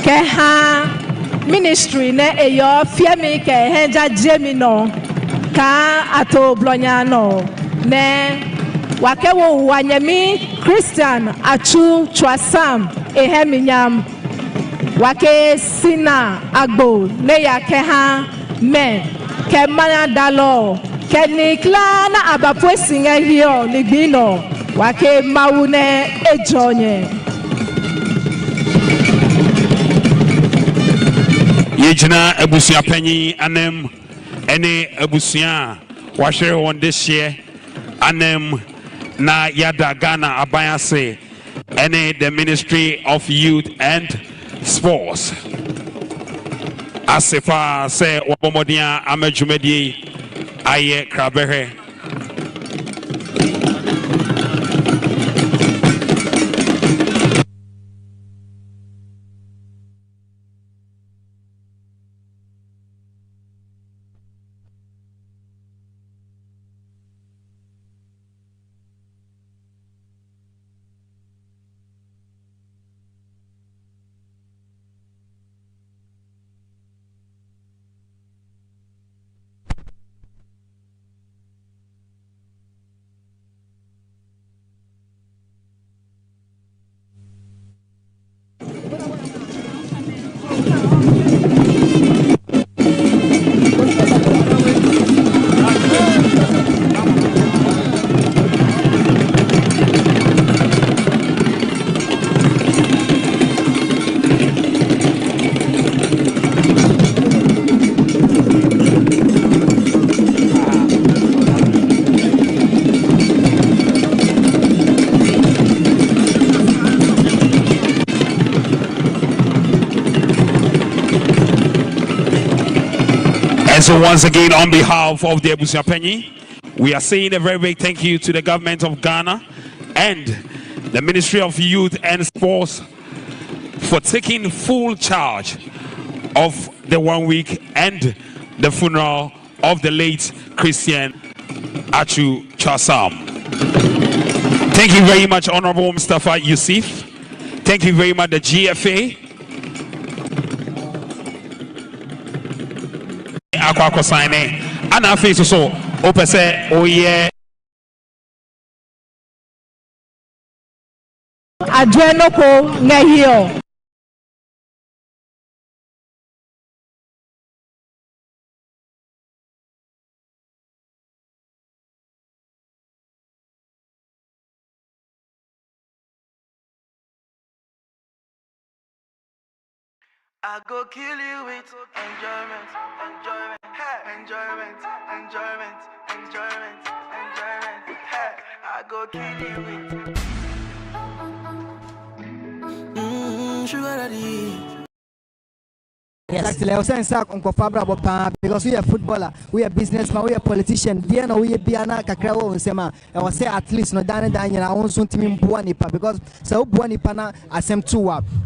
Keha Ministry, Ne Eyo, Fiemi, Kehenja Jemino, Ka Ato Blonyano, Ne Wakewo Wanyemi, Christian Atsu'S Chwasam, Eheminyam, Wake Sina Agbo, Ne Ya Keha Me, Kemana Dalo, Kenikla na abapwe singa hiyo ligbino wake maune ejonye. Yejina Ebusia Penny anem ene Ebusia washere on this year anem na yada Ghana abayase ene the Ministry of Youth and Sports. Asefa se wabomodia amejumedi Aye Krabehe. So once again, on behalf of the Ebusia Penny, we are saying a very big thank you to the government of Ghana and the Ministry of Youth and Sports for taking full charge of the 1 week and the funeral of the late Christian Atsu'S Chasam. Thank you very much, Honorable Mustafa Yusuf. Thank you very much, the GFA. Aqua sign and our face so open say oh yeah Adrenoko Ngahio. I go kill you with enjoyment, enjoyment, hey. Enjoyment, enjoyment, enjoyment, enjoyment, hey. I go kill you with sugar daddy. Exactly. I was saying because we are footballer, we are businessman, we are politician. Diana, we are Biana Kakrawo and Sema. I was say at least no Daniel, I want to team Buanipa because so Buanipana asem two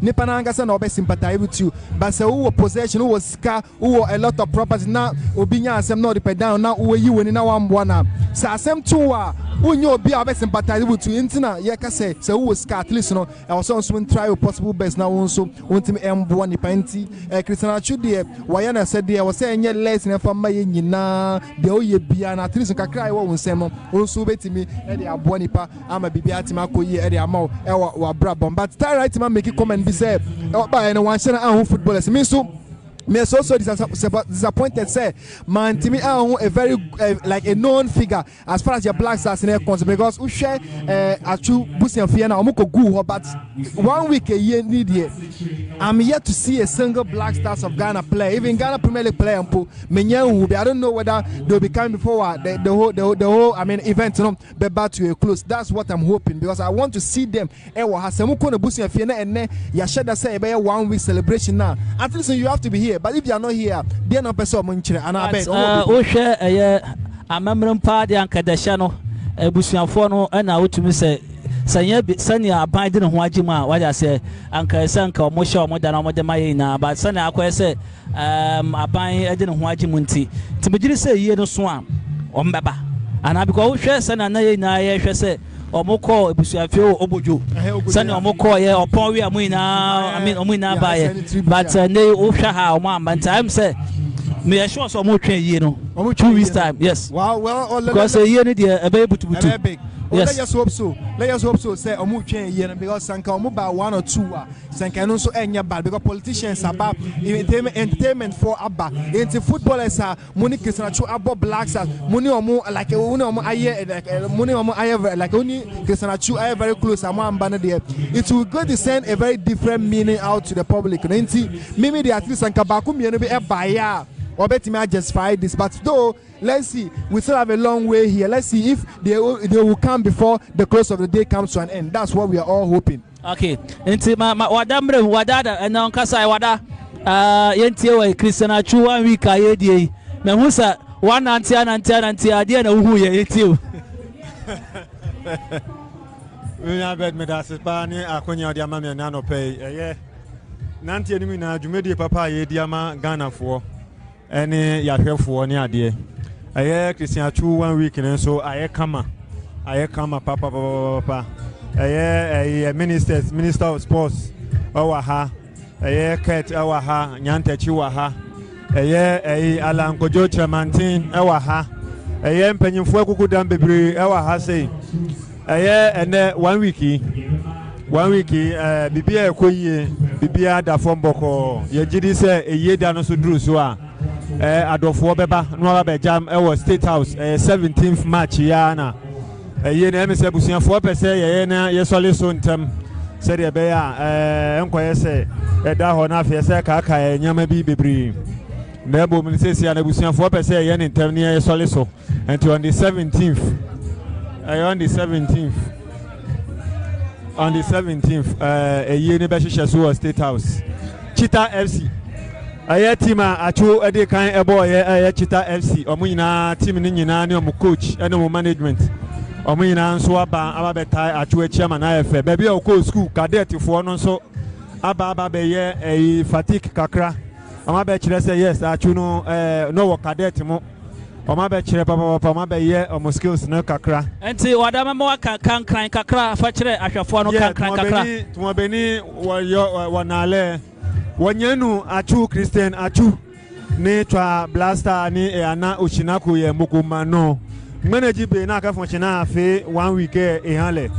Nipananga son of sympathize with you. But so possession who was scar who a lot of property now Obinya asem no depend down now who you in our one. So asem two who knew be our best sympathize with you intina yaka say so who was scar at least no I was also try possible best now also want to Buanipa Christian Atsu'S Wayana said there was saying less in a family na the oye biana at least cry one semo also bet me Eddie Abuanipa I'm a bibiatima koye Eddie Amo wa brabon but start right man make it comment be said by anyone channel footballers me so me also disappointed say man Timmy a very like a known figure as far as your Black Stars in concerned because we share Atsu'S Busi and Fiona Omoko go but 1 week a year need here I'm yet to see a single Black Stars of Ghana play even Ghana Premier League player I don't know whether they'll be coming before the whole I mean event be back to a close. That's what I'm hoping because I want to see them Busi and Fiona and Yashada say about 1 week celebration now at least you have to be here. But if you are not here, they are not person munchire and I bet. Oh, share a member party and Kadashano, a Busianfono, and I would to me say, Sanya abiding on Wajima, what I say, Uncle Sanka, Mosha, Modern Modamayina, but Sana Aquese, abiding Edin Wajimunti. To be say, ye no swam, or Mbaba. And I go share Sana Naya, say. Omoko Busiafio Obojo Sani Omoko ye upon we amina I mean omina buy but ne Oshaha Oma man time say me assure some more train you know 2 weeks time yes well because a year need a able to be yes. Let us hope so. Say omu train here because sanka omu ba 1 or 2 sanka no so enya bad because politicians about entertainment for abba into footballers are money Christian Atsu'S abo Black Stars money omu like omu aye money omu aye like only Christian Atsu'S aye very close amamba na there it will go to send a very different meaning out to the public maybe the at least sanka ba ku mienu be e baya or bet me justify this but though let's see we still have a long way here. Let's see if they will come before the close of the day comes to an end. That's what we are all hoping. Okay nti ma wadamre wadada and on kasa wada yentie we Christian Atsu'S 1 week aye die me hu sa one anti ade na hu ye yetie we na bet me da se pa ni akonya ode ama me na no pay nanti enimi na dwumedi papa ye diama Ghana fo ene yahwefo ni ade Christian Atsu'S 1 week so aye kama papa minister of sports owa ha Kurt owa ha Nyantachi wa ha Alan Kojo Chamantin owa ha mpanyimfo akuku dam bebre owa ha say ene 1 week bibia ekoyie bibia da fomboko ye gidi say eye da no so duru so a adofo beba no aba jam was State House 17th March ya na ye na emese busuafo pese ye na ye sole so ntem se de be ya enkoye se da ho na afie se ka nyama bi bebri na bo mi se sia na busuafo pese ye ne ntem ne ye sole so and on the 17th ye ne be hwehwe so State House Cheetah FC team Atsu'S ede kan ebo ye Cheetah FC omunyina team ni nyina ne omu coach ene omu management omunyina nso aba betai Atsu'S chairman ayefe baby o ko school cadet fo no nso aba be ye fatigue kakra ama be kire say yes Atsu'S no wo cadet mo oma be kire papa oma be ye omu skills no kakra enti wadama mo kan kakra fa kire ahwefo no kan kakra tumo beni wo nale wanyenu Atsu'S Christian Atsu'S ne twa blaster ni ana ochinaku ye mukuma no manage be na ka function afi 1 week hanle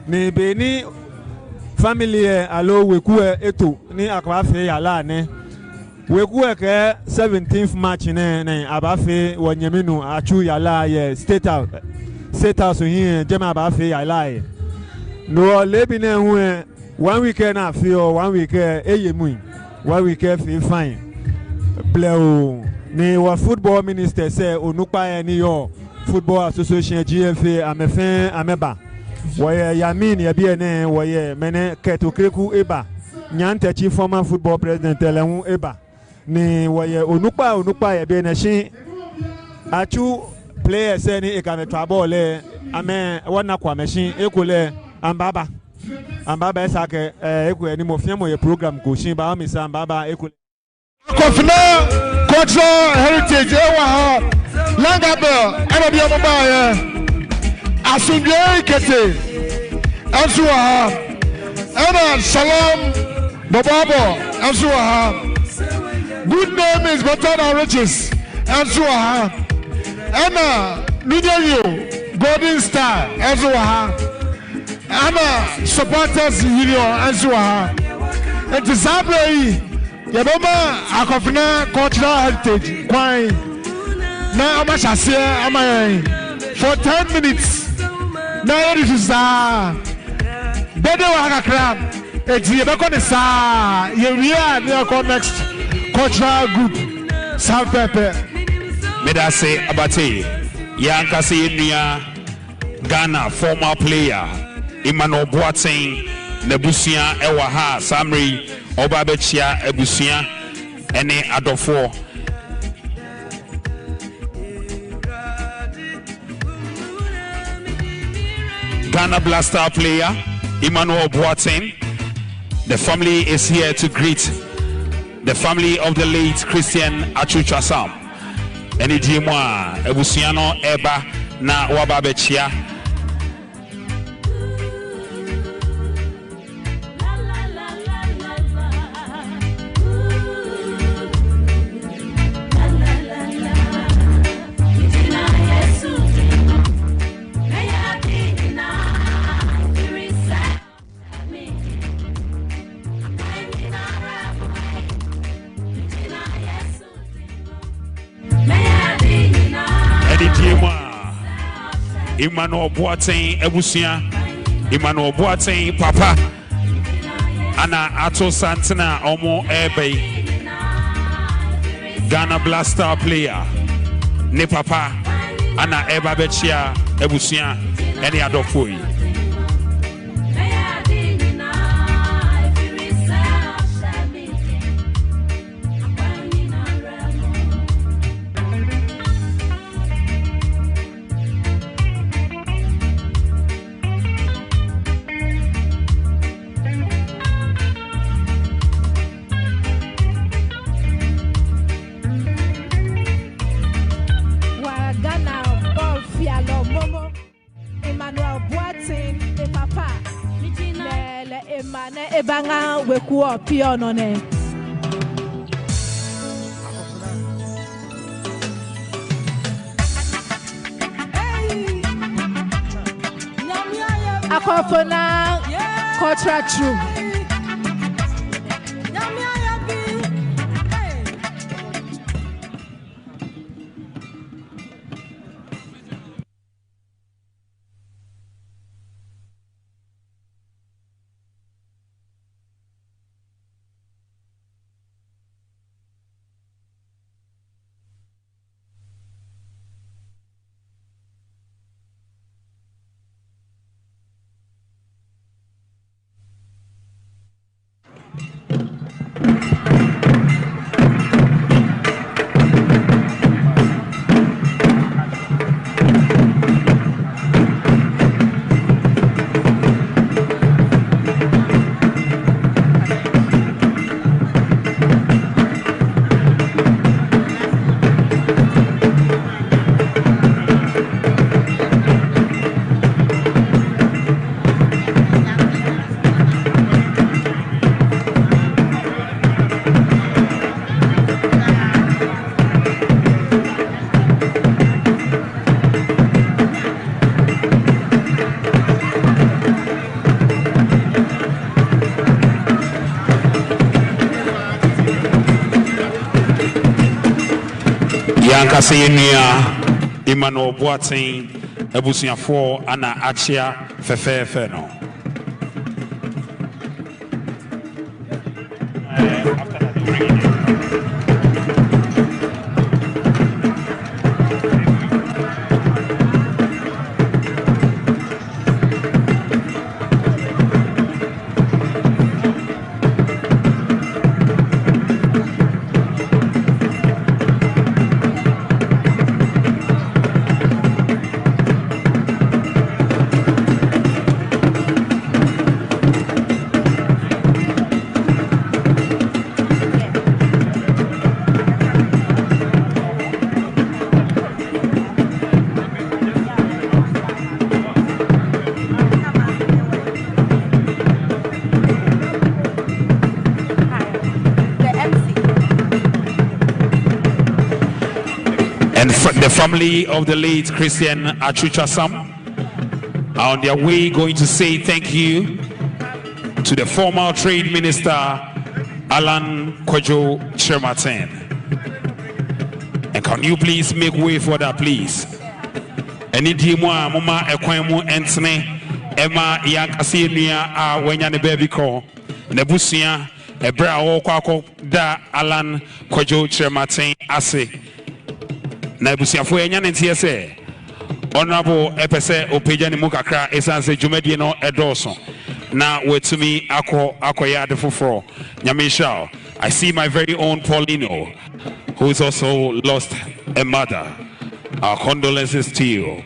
ni be ni family alo weku eto ni akwa afi yala ne weku ke 17th March ne abafi wanyeminu Atsu'S yala ye State House here jema abafi yala no lebi ne hu 1 week na afi o 1 week eyemu 1 week fine play ni wa football minister say onukpa eni yo football association GFA ameba woye yamin ya bi ene woye mene Kurt Okreku eba Nyantachi former football president elehun eba ni waye onukpa ye be na shi Atsu players any ekametwa ball ame wana kwa machine ekole ambaba esake eku eni mo fiamo ye program ko shin ba mi sa ambaba ekole Kofina cultural heritage ewa Langabel ena bi omo ba ye Asunje kete Atsu'S ena Salam Bababo Atsu'S good name is better than riches Atsu'S ena Nigeria Golden Star Atsu'S ena supporters union Atsu'S it is happening Yaboma Akofina cultural heritage kwai na amashase amaye for 10 minutes na it is bede wa kakra eti yebeko ne sa ye wia na ko next cultural group South Pepe Medase Abate Yankase Nua Ghana former player Emmanuel Boateng Nebusia ewa ha Samri Obabechia Ebusia ene adofo Ghana Blaster player Emmanuel Boateng. The family is here to greet the family of the late Christian Atsu'S. Eni jimwa Ebusiano eba na Wababechia. Emmanuel Boateng Ebusia Emmanuel Boateng Papa Ana Ato Santana Omo Ebe Ghana Blaster player Ne Papa Ana Eba Bechia Ebusia Eni Adofoi Emmanuel Boateng e papa le emane ebanga weku opio no ne Akofona cultural troupe Yankase Nua Emmanuel Boateng Ebusiafo Ana Achia Fefe no and the family of the late Christian Atsu'S are on their way going to say thank you to the former trade minister Alan Kwadwo Kyerematen. And can you please make way for that, please? Any dimwa mama ekwemu entne ema yankasi nua a wanya ne baby call nebusia ebra wo kwako da Alan Kwadwo Kyerematen ase na ebusiafo enya ne ntie se honorable epese opeja ne mukakra esanse dwumadie no edoso na wetumi akoya de foforo nyamisha. I see my very own Paulino, who's also lost a mother. Our condolences to you.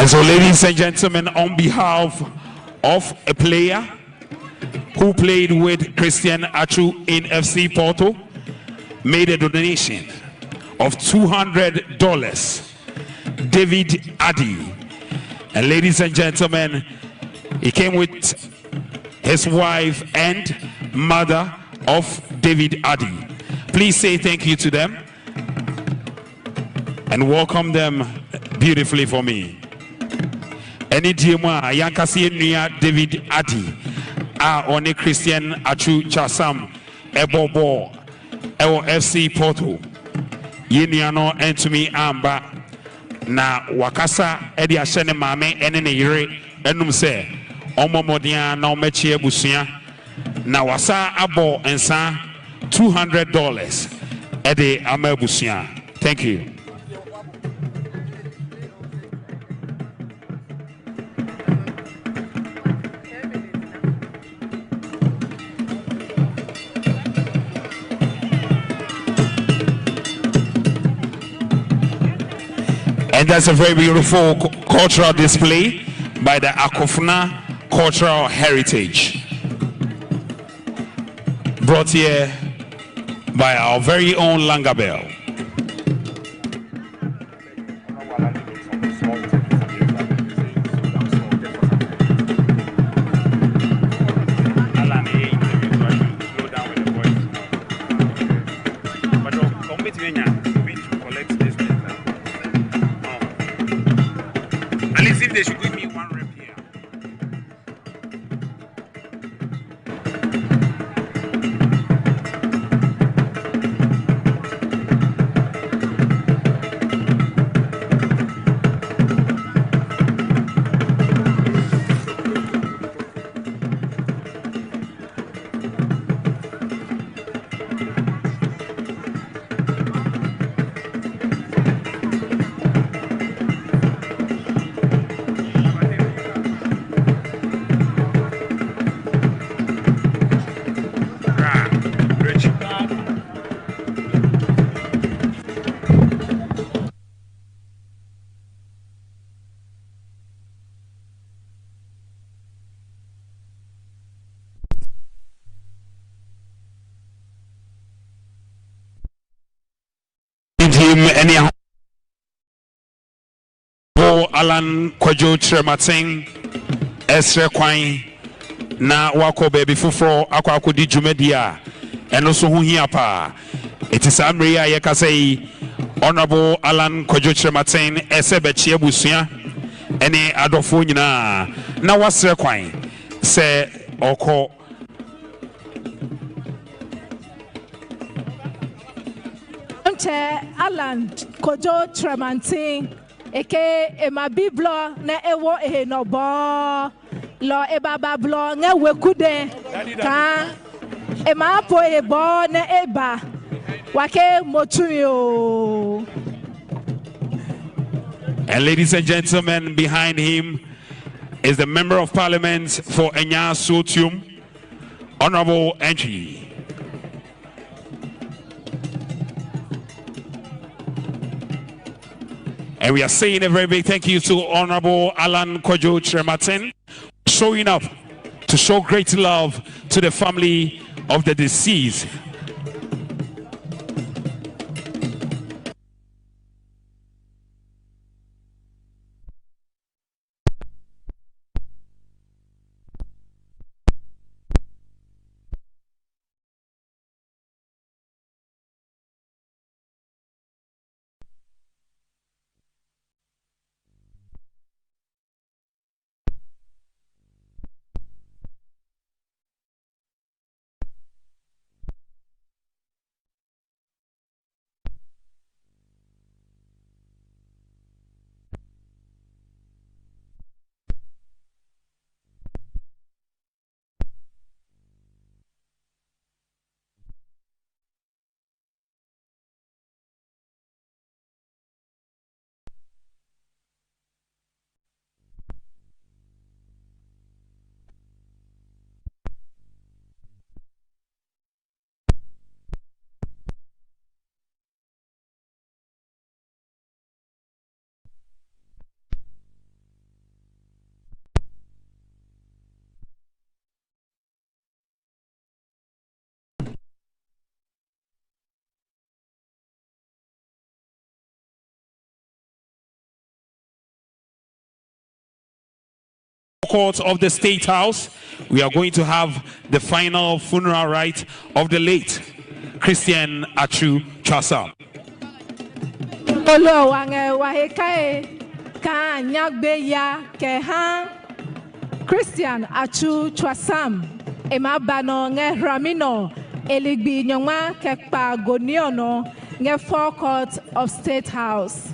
So, ladies and gentlemen, on behalf of a player who played with Christian Atsu in FC Porto, made a donation of $200, David Addy. And ladies and gentlemen, he came with his wife and mother of David Addy. Please say thank you to them and welcome them beautifully for me. Any diema yankasi nuya David Addy one Christian Atsu'S ebobo ewo FC Porto yeniano entumi amba na wakasa edi ahyene maame ene ne yire enum se omomodia na omechi ebusua na wasa abo ensa $200 edi ama ebusua. Thank you. And that's a very beautiful cultural display by the Akofuna Cultural Heritage, brought here by our very own Langabel. They should give me one rep here. Him anyhow. Alan Kwadwo Kyerematen esre kwan na wako baby foforo akwa di dwumadia eno so ho hia pa. It is amri a yekasai honorable Alan Kwadwo Kyerematen ese bechi abusua ene adofo nyina na wasre kwan se oko Alan Kwadwo Kyerematen eke ema biblo na ewo ehenobo lo ebaba blo nga wekude ka ema po ebo na eba wake motumio. And ladies and gentlemen, behind him is the Member of Parliament for Enya Sotium, Honorable Entry. And we are saying a very big thank you to Honorable Alan Kojo Trematin, showing up to show great love to the family of the deceased. Court of the State House, we are going to have the final funeral rite of the late Christian Atsu'S. Olo wange wahekae ka nyagbe ya ke ha Christian Atsu'S emabano nge ramino eligbi nyoma ke pa goniono nge forecourt of State House.